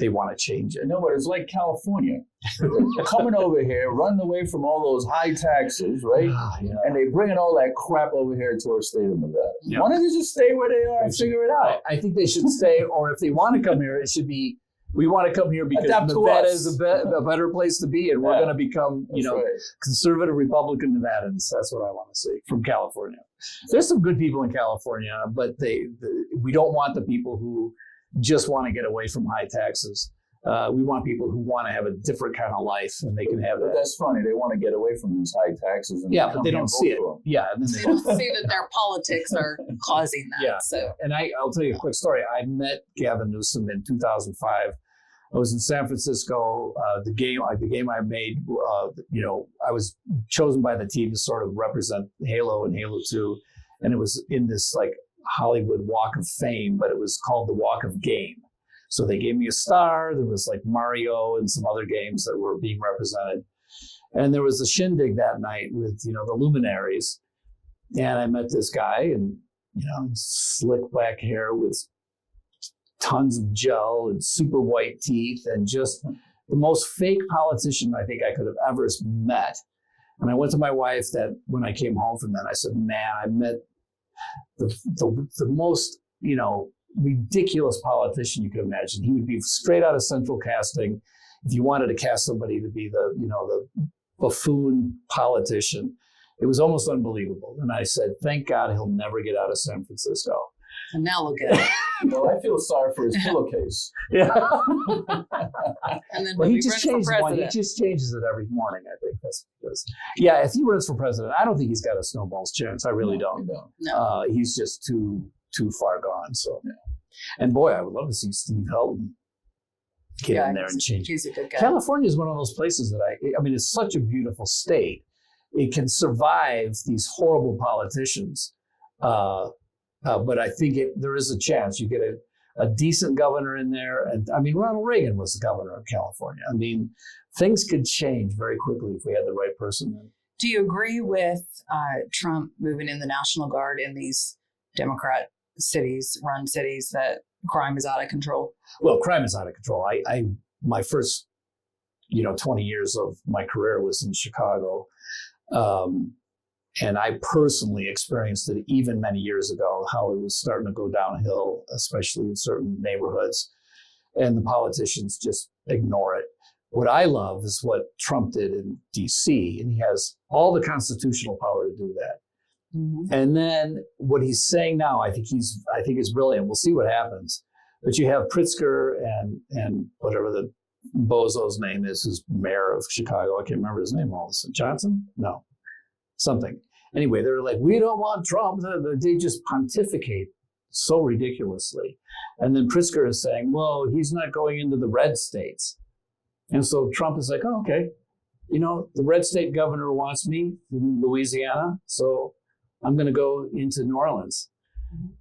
want to change it. No, but it's like California. They're coming over here, running away from all those high taxes, right? Yeah. And they bringing all that crap over here to our state of Nevada. Yeah. Why don't they just stay where they are and figure it out? I think they should stay, or if they want to come here, it should be, we want to come here because Nevada is a better place to be, and we're going to become, conservative Republican Nevadans. That's what I want to see from California. There's some good people in California, but we don't want the people who just want to get away from high taxes. We want people who want to have a different kind of life, and they can have that. That's funny. They want to get away from these high taxes. And but they don't see it. Yeah, and then they don't see that their politics are causing that. Yeah. So, and I'll tell you a quick story. I met Gavin Newsom in 2005. I was in San Francisco. The game I made, I was chosen by the team to sort of represent Halo and Halo 2, and it was in this Hollywood Walk of Fame, but it was called the Walk of Game. So they gave me a star. There was Mario and some other games that were being represented. And there was a shindig that night with, the luminaries. And I met this guy and, slick black hair with tons of gel and super white teeth and just the most fake politician I think I could have ever met. And I went to my wife that when I came home from that, I said, man, I met the most, ridiculous politician you could imagine. He would be straight out of central casting. If you wanted to cast somebody to be the buffoon politician, it was almost unbelievable. And I said, thank God he'll never get out of San Francisco. And now look at it. Well, I feel sorry for his pillowcase. Yeah. And then Well, when he we just run changes for one. He president, just changes it every morning. I think that's because, if he runs for president, I don't think he's got a snowball's chance. I really don't. no. He's just too far gone. So, and boy, I would love to see Steve Helton get in there and change. He's a good guy. California is one of those places that I mean, it's such a beautiful state. It can survive these horrible politicians. But I think there is a chance you get a decent governor in there. And I mean, Ronald Reagan was the governor of California. I mean, things could change very quickly if we had the right person in. Do you agree with Trump moving in the National Guard in these Democrat run cities, that crime is out of control? Well, crime is out of control. My first, 20 years of my career was in Chicago. And I personally experienced it even many years ago, how it was starting to go downhill, especially in certain neighborhoods. And the politicians just ignore it. What I love is what Trump did in DC, and he has all the constitutional power to do that. Mm-hmm. And then what he's saying now, I think is brilliant. We'll see what happens. But you have Pritzker and whatever the bozo's name is, who's mayor of Chicago. I can't remember his name all of a sudden. Johnson? No. Something. Anyway, they're like, we don't want Trump. They just pontificate so ridiculously. And then Pritzker is saying, well, he's not going into the red states. And so Trump is like, oh, okay. The red state governor wants me in Louisiana, so I'm going to go into New Orleans.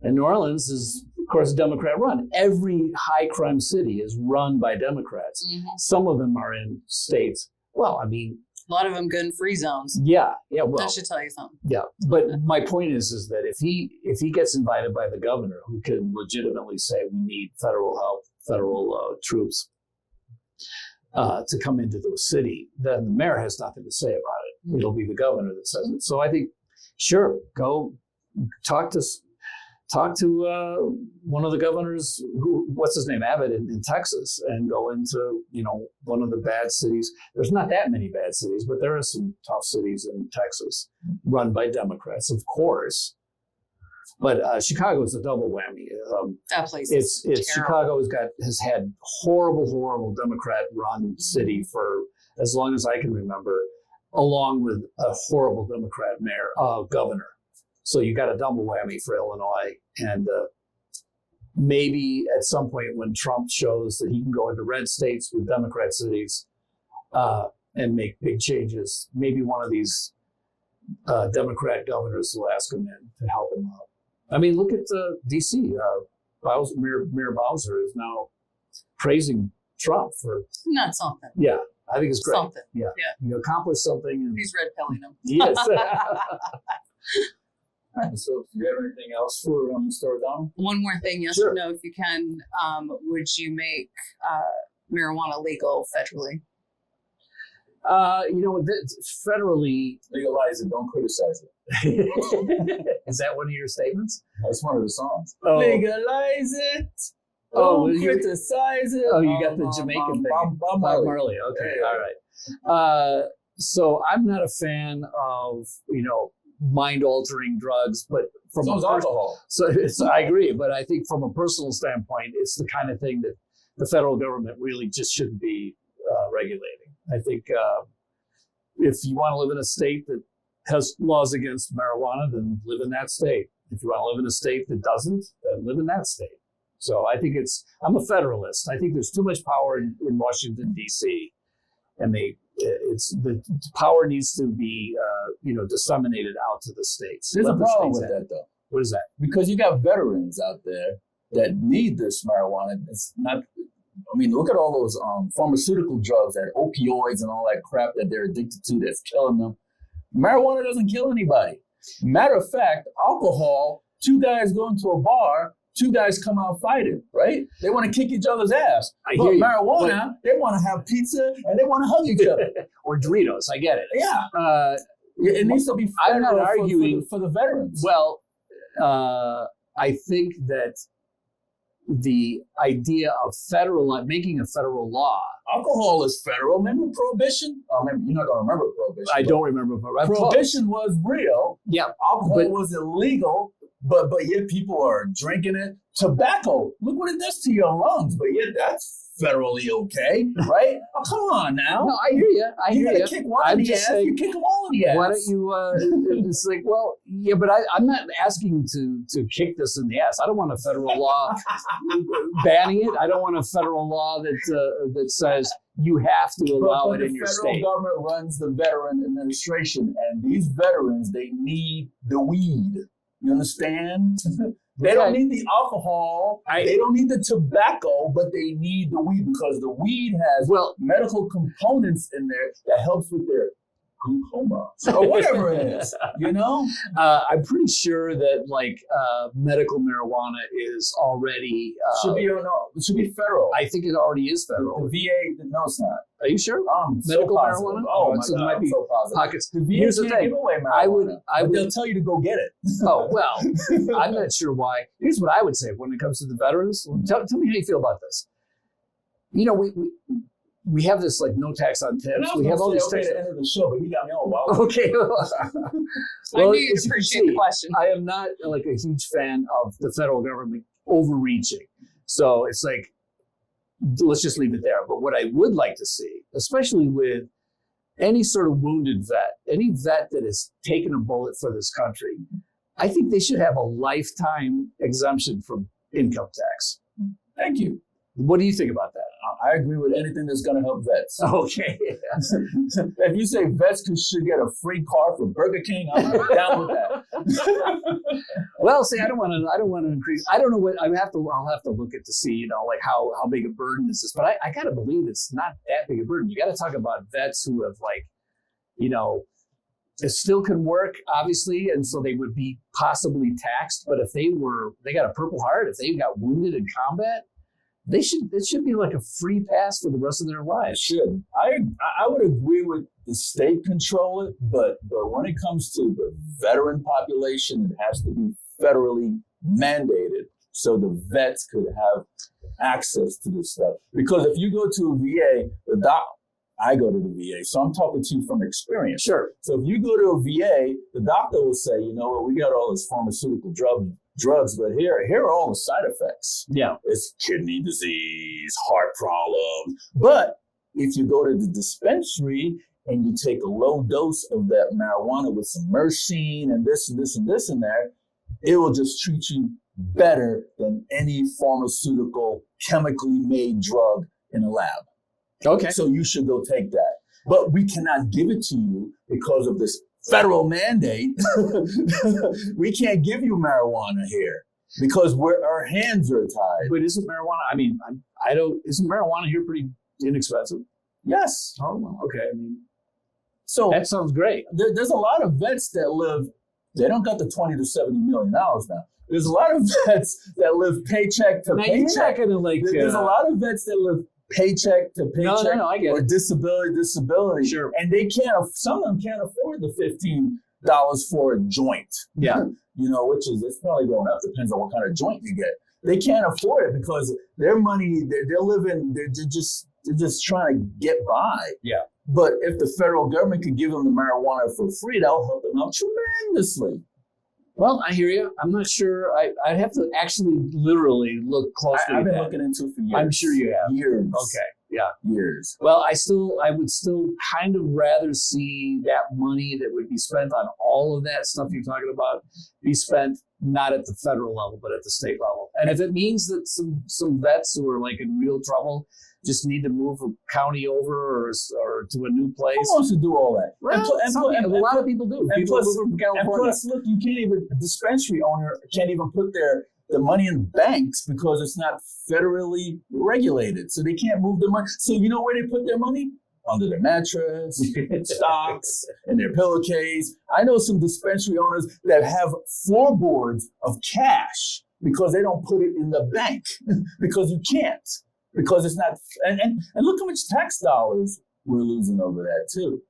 And New Orleans is, of course, a Democrat run. Every high crime city is run by Democrats. Mm-hmm. Some of them are in states. Well, I mean, A lot of them gun-free zones. yeah. Well, That should tell you something. yeah. But my point is that if he gets invited by the governor, who can legitimately say we need federal help, federal troops to come into the city, then the mayor has nothing to say about it. Mm-hmm. It'll be the governor that says it. So I think, sure, go talk to one of the governors, what's his name, Abbott in Texas, and go into, one of the bad cities. There's not that many bad cities, but there are some tough cities in Texas run by Democrats, of course. But Chicago is a double whammy. That place It's is terrible. Chicago has had horrible Democrat run city for as long as I can remember, along with a horrible Democrat governor. So you got a double whammy for Illinois. And maybe at some point when Trump shows that he can go into red states with Democrat cities and make big changes, maybe one of these Democrat governors will ask him in to help him out. I mean, look at DC. Mayor Bowser is now praising Trump for... Not something. Yeah, I think it's great. Something. Yeah. Yeah. You accomplished something. And He's red pilling them. yes. So, do you have anything else for Mr. O'Donnell? One more thing, yes Sure. or no, if you can. Would you make marijuana legal federally? Federally, Legalize it, don't criticize it. is that one of your statements? That's one of the songs. Oh, Legalize it. Oh, Don't you- criticize it. oh, you got the Jamaican thing. Bob Marley. Okay, all right. So I'm not a fan of mind-altering drugs, but from So is alcohol. So I agree, but I think from a personal standpoint, it's the kind of thing that the federal government really just shouldn't be regulating. I think if you want to live in a state that has laws against marijuana, then live in that state. If you want to live in a state that doesn't, then live in that state. So I think I'm a federalist. I think there's too much power in Washington, D.C., and the power needs to be disseminated out to the states. There's Let a the problem states with have it. that, though. What is that? Because you got veterans out there that need this marijuana. It's not... I mean, look at all those pharmaceutical drugs, that opioids and all that crap that they're addicted to that's killing them. Marijuana doesn't kill anybody. Matter of fact, alcohol, two guys go into a bar, two guys come out fighting, right? They want to kick each other's ass. I But hear you. marijuana, they want to have pizza and they want to hug each other. Or Doritos, I get it. Yeah. Uh, It needs to be I'm not federal arguing- for the veterans. Well, I think that the idea of making a federal law. Alcohol is federal. Remember Prohibition? Remember, you're not going to remember Prohibition. I don't remember. Prohibition was real. Yeah. Alcohol was illegal, but yet people are drinking it. Tobacco, look what it does to your lungs, but yet that's federally okay, right? Oh, come on now. No, I hear you. You gotta kick one in the ass, you kick them all in the ass. Why don't you, it's like, well, yeah, but I'm not asking to kick this in the ass. I don't want a federal law banning it. I don't want a federal law that says you have to allow it in your state. The federal government runs the Veteran Administration, and these veterans, they need the weed. You understand? They don't need the alcohol. They don't need the tobacco, but they need the weed because the weed has medical components in there that helps with their glaucoma or whatever it is. You know, I'm pretty sure that medical marijuana is already it should be federal. I think it already is federal. The VA, no, it's not. Are you sure? Medical marijuana? Oh, so my God, there might be so pockets. The VA Here's the can't thing. give away marijuana. I would. They'll tell you to go get it. Oh well, I'm not sure why. Here's what I would say when it comes to the veterans. Tell me how you feel about this. You know, we have this no tax on tips. We have all these taxes. At the end of the show, but you got me all wild. Okay. I knew you'd appreciate the question. I am not a huge fan of the federal government overreaching. So it's let's just leave it there. But what I would like to see, especially with any sort of wounded vet, any vet that has taken a bullet for this country, I think they should have a lifetime exemption from income tax. Thank you. What do you think about that? I agree with anything that's going to help vets. Okay. If you say vets should get a free car for Burger King, I'm down with that. Well, see, I don't want to increase. I don't know what I'll have to look at to see, how big a burden this is. But I got to believe it's not that big a burden. You got to talk about vets who have it still can work, obviously, and so they would be possibly taxed. But if they got a Purple Heart, if they got wounded in combat, it should be like a free pass for the rest of their lives. It should. I would agree with the state control it, but when it comes to the veteran population, it has to be federally mandated so the vets could have access to this stuff. Because if you go to a VA, I go to the VA, so I'm talking to you from experience. Sure. So if you go to a VA, the doctor will say, you know what, we got all this pharmaceutical drugs, but here are all the side effects. Yeah. It's kidney disease, heart problems. But if you go to the dispensary and you take a low dose of that marijuana with some myrcene and this and this and this in there, it will just treat you better than any pharmaceutical chemically made drug in a lab. Okay. So you should go take that. But we cannot give it to you because of this federal mandate. We can't give you marijuana here because our hands are tied. But isn't marijuana? I mean, isn't marijuana here pretty inexpensive? Yes. Oh, well, okay. I mean, so that sounds great. There's a lot of vets that live. They don't got the $20 to $70 million now. There's a lot of vets that live paycheck to paycheck. You're not gonna There's a lot of vets that live paycheck to paycheck I get or it. disability. Sure. And some of them can't afford the $15 for a joint. Yeah. It's probably going up, depends on what kind of joint you get. They can't afford it because their money, they're living, they're just trying to get by. Yeah. But if the federal government could give them the marijuana for free, that'll help them out tremendously. Well, I hear you. I'm not sure. I'd have to actually literally look closely I've at been that. looking into it for years. I'm sure you have. Years. Okay. Yeah. Years. Well, I would still kind of rather see that money that would be spent on all of that stuff you're talking about be spent not at the federal level, but at the state level. And if it means that some vets who are in real trouble just need to move a county over or to a new place. Who wants to do all that? Well, a lot of people do. People move from California. And plus, look, a dispensary owner can't even put the money in banks because it's not federally regulated. So they can't move their money. So you know where they put their money? Under their mattress, stocks, in their pillowcase. I know some dispensary owners that have floorboards of cash because they don't put it in the bank because you can't. Because it's not, and look how much tax dollars we're losing over that too.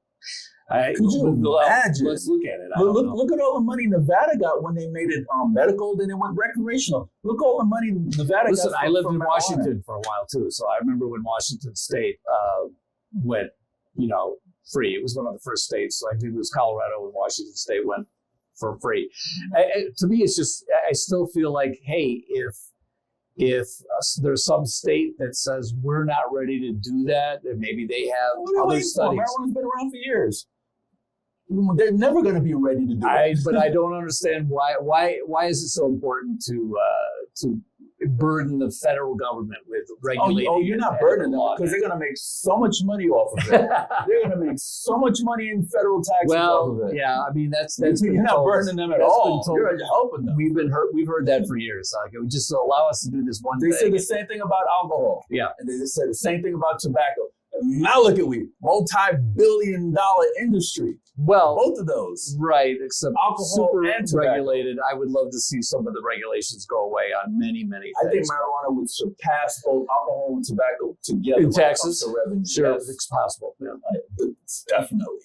Could you imagine? Let's look at it. Look at all the money Nevada got when they made it medical, then it went recreational. Look all the money Nevada Listen, got. I lived in marijuana. Washington for a while too, so I remember when Washington State went, free. It was one of the first states. I think it was Colorado when Washington State went for free. To me, it's just I still feel like, hey, if there's some state that says we're not ready to do that, then maybe they have other studies. Marijuana's been around for years. They're never going to be ready to do it. But I don't understand why is it so important to burden the federal government with regulating? Oh, you're not burdening them because they're going to make so much money off of it. They're going to make so much money in federal taxes off of it. Yeah, I mean that's you're not burdening them at all. You're helping them. We've heard that for years. Like, just allow us to do this one thing. They said the same thing about alcohol. Yeah, and they said the same thing about tobacco. Now look at weed, multi-billion-dollar industry. Well, both of those, right? Except alcohol super and tobacco. Regulated. I would love to see some of the regulations go away on many things. I think marijuana would surpass both alcohol and tobacco together in Texas. To revenue. Sure, yes. It's possible. Yeah. It's definitely.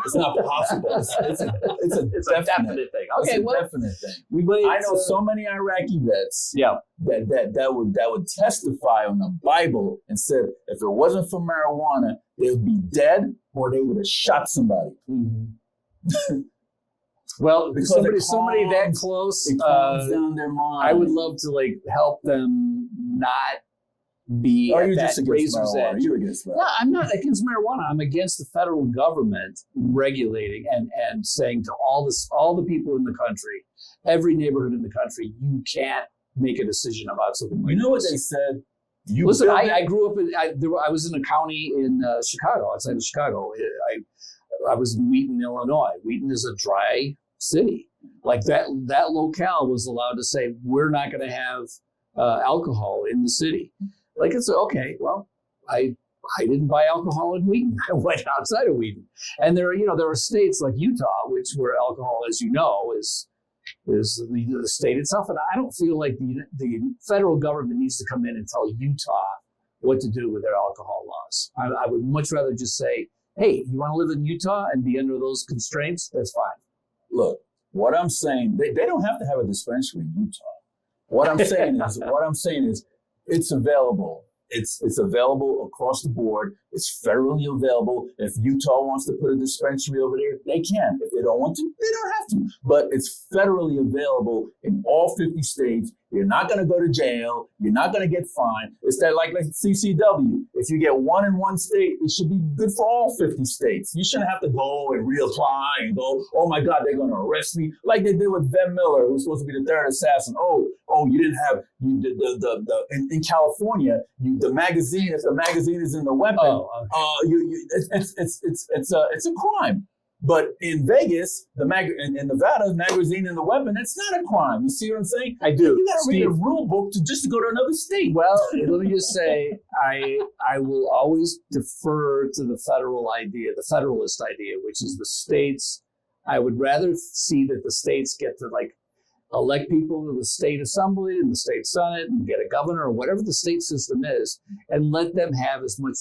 It's not possible. It's a definite thing. Okay, it's a definite thing. I know so many Iraqi vets. Yeah. That would testify on the Bible and said if it wasn't for marijuana, they would be dead or they would have shot somebody. Mm-hmm. Well, somebody that close, it calms down their mind. I would love to help them not be Are at you that just against razor's marijuana? edge. You're against marijuana. No, I'm not against marijuana. I'm against the federal government regulating and saying to all the people in the country, every neighborhood in the country, you can't make a decision about something. You know what they said? Listen, I grew up in. I was in a county in Chicago, outside of Chicago. I was in Wheaton, Illinois. Wheaton is a dry city. Like that locale was allowed to say we're not going to have alcohol in the city. Like it's okay. Well, I didn't buy alcohol in Wheaton. I went outside of Wheaton, and there are states like Utah, where alcohol, as you know, is the state itself. And I don't feel like the federal government needs to come in and tell Utah what to do with their alcohol laws. I would much rather just say, hey, you want to live in Utah and be under those constraints? That's fine. Look, what I'm saying, they don't have to have a dispensary in Utah. What I'm saying is it's available. It's available across the board. It's federally available. If Utah wants to put a dispensary over there, they can. If they don't want to, they don't have to. But it's federally available in all 50 states. You're not going to go to jail. You're not going to get fined. It's that like CCW. If you get one in one state, it should be good for all 50 states. You shouldn't have to go and reapply and go, oh my God, they're going to arrest me. Like they did with Van Miller, who was supposed to be the third assassin. Oh, you didn't have in California, the magazine, if the magazine is in the weapon, it's a crime. But in Vegas, in Nevada, magazine in the weapon, it's not a crime. You see what I'm saying? I do. You got to read a rule book just to go to another state. Well, let me just say, I will always defer to the federalist idea, which is the states. I would rather see that the states get to elect people to the state assembly and the state senate and get a governor or whatever the state system is, and let them have as much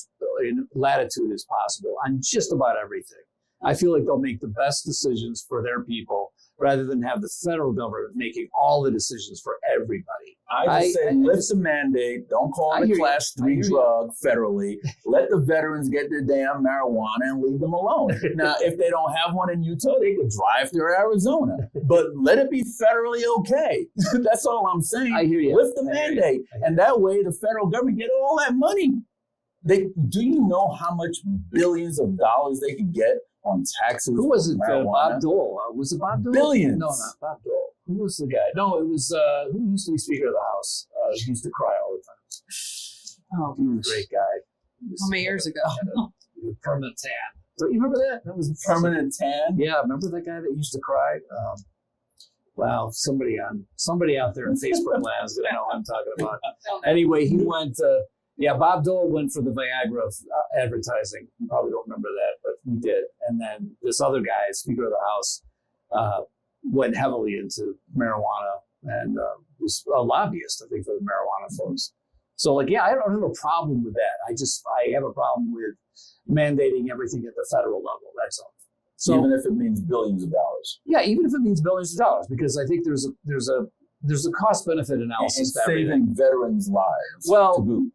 latitude as possible on just about everything. I feel like they'll make the best decisions for their people rather than have the federal government making all the decisions for everybody. I say lift the mandate. Don't call it a class 3 drug federally. Let the veterans get their damn marijuana and leave them alone. Now, if they don't have one in Utah, they could drive through Arizona. But let it be federally okay. That's all I'm saying. I hear you. Lift the mandate. And that way the federal government get all that money. Do you know how much billions of dollars they can get on taxes? Who was it? Bob Dole. Was it Bob Dole? Billions. No, not Bob Dole. Who was the guy? No, it was who used to be Speaker of the House. He used to cry all the time. Oh, he was a great guy. How many years ago? Permanent tan. Don't you remember that? That was permanent tan. Yeah, remember that guy that used to cry? Wow, somebody out there in Facebook land is gonna know what I'm talking about. Anyway, he went. Bob Dole went for the Viagra advertising. You probably don't remember that, but he did. And then this other guy, Speaker of the House, went heavily into marijuana and was a lobbyist, I think, for the marijuana folks. So, I don't have a problem with that. I have a problem with, mandating everything at the federal level. That's all. So Even if it means billions of dollars. yeah, even if it means billions of dollars, because I think there's a cost benefit analysis And to everything. saving veterans' lives. Well, to boot.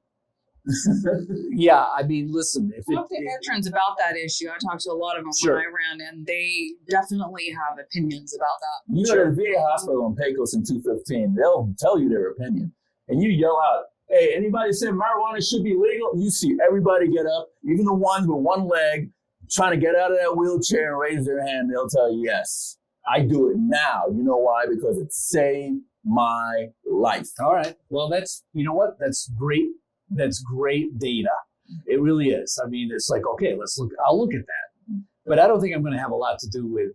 Yeah, I mean, listen, if Talk to veterans about that issue. I talked to a lot of them Sure. when I ran, and they definitely have opinions about that. You go to the VA hospital in Pecos in 215, they'll tell you their opinion. And you yell out, hey, anybody say marijuana should be legal? You see everybody get up, even the ones with one leg, trying to get out of that wheelchair and raise their hand. They'll tell you, yes, I do it now. You know why? Because it saved my life. all right, well, that's, you know what? That's great. That's great data. It really is. I mean, it's like, okay, I'll look at that. But I don't think I'm going to have a lot to do with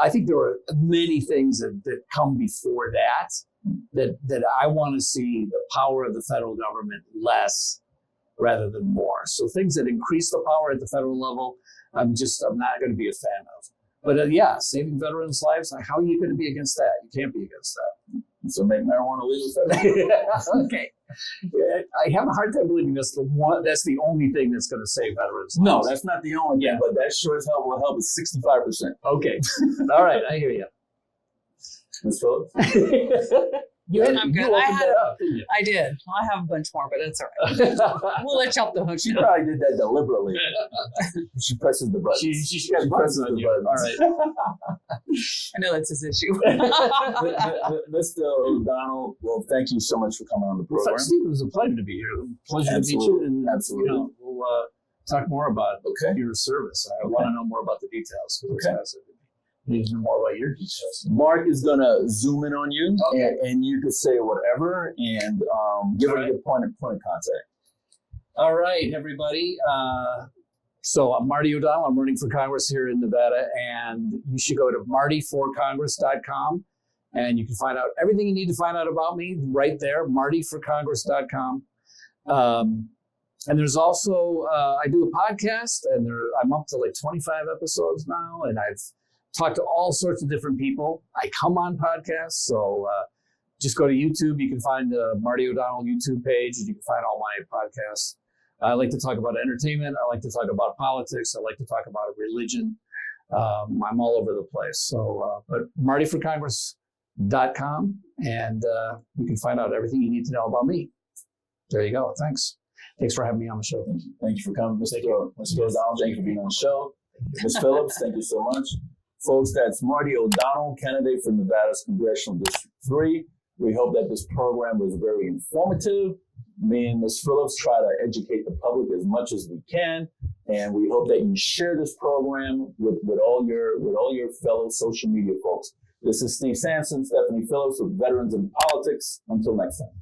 I think there are many things that come before that I want to see the power of the federal government less rather than more. So things that increase the power at the federal level, I'm not going to be a fan of. But yeah, saving veterans' lives, how are you going to be against that? You can't be against that. So make marijuana legal. Okay. Yeah, I have a hard time believing that's the only thing that's going to save veterans' No, lives. that's not the only thing, but that sure as hell will help with 65%. Okay. All right, I hear you. Ms. Phillips? I'm good. You opened that up, didn't you? I did. I have a bunch more, but it's all right. We'll let you off the hook. She probably did that deliberately. She presses the button. She got buttons on you. All right. I know that's his issue. Mr. O'Donnell, well, thank you so much for coming on the program. Steve, it was a pleasure to be here. Pleasure to meet Absolutely. you. And, Absolutely. You know, we'll talk more about Okay. your service. I Okay. want to know more about the details. 'Cause it's Okay. fascinating. I need to know more about your details. Mark is going to zoom in on you, Okay. and you can say whatever and give her All right. your point of contact. All right, everybody. So I'm Marty O'Donnell. I'm running for Congress here in Nevada, and you should go to martyforcongress.com, and you can find out everything you need to find out about me right there, martyforcongress.com. And there's also, I do a podcast, and I'm up to like 25 episodes now, and I've talked to all sorts of different people. I come on podcasts, so just go to YouTube. You can find the Marty O'Donnell YouTube page, and you can find all my podcasts. I like to talk about entertainment. I like to talk about politics. I like to talk about religion. I'm all over the place. So, but martyforcongress.com, and you can find out everything you need to know about me. There you go. Thanks. Thanks for having me on the show. Thank you for coming, Mr. O'Donnell. Thank you for being on the show. Ms. Phillips, thank you so much. Folks, that's Marty O'Donnell, candidate for Nevada's Congressional District 3. We hope that this program was very informative. Me and Ms. Phillips try to educate the public as much as we can, and we hope that you share this program with all your fellow social media folks. This is Steve Sampson, Stephanie Phillips with Veterans in Politics. Until next time.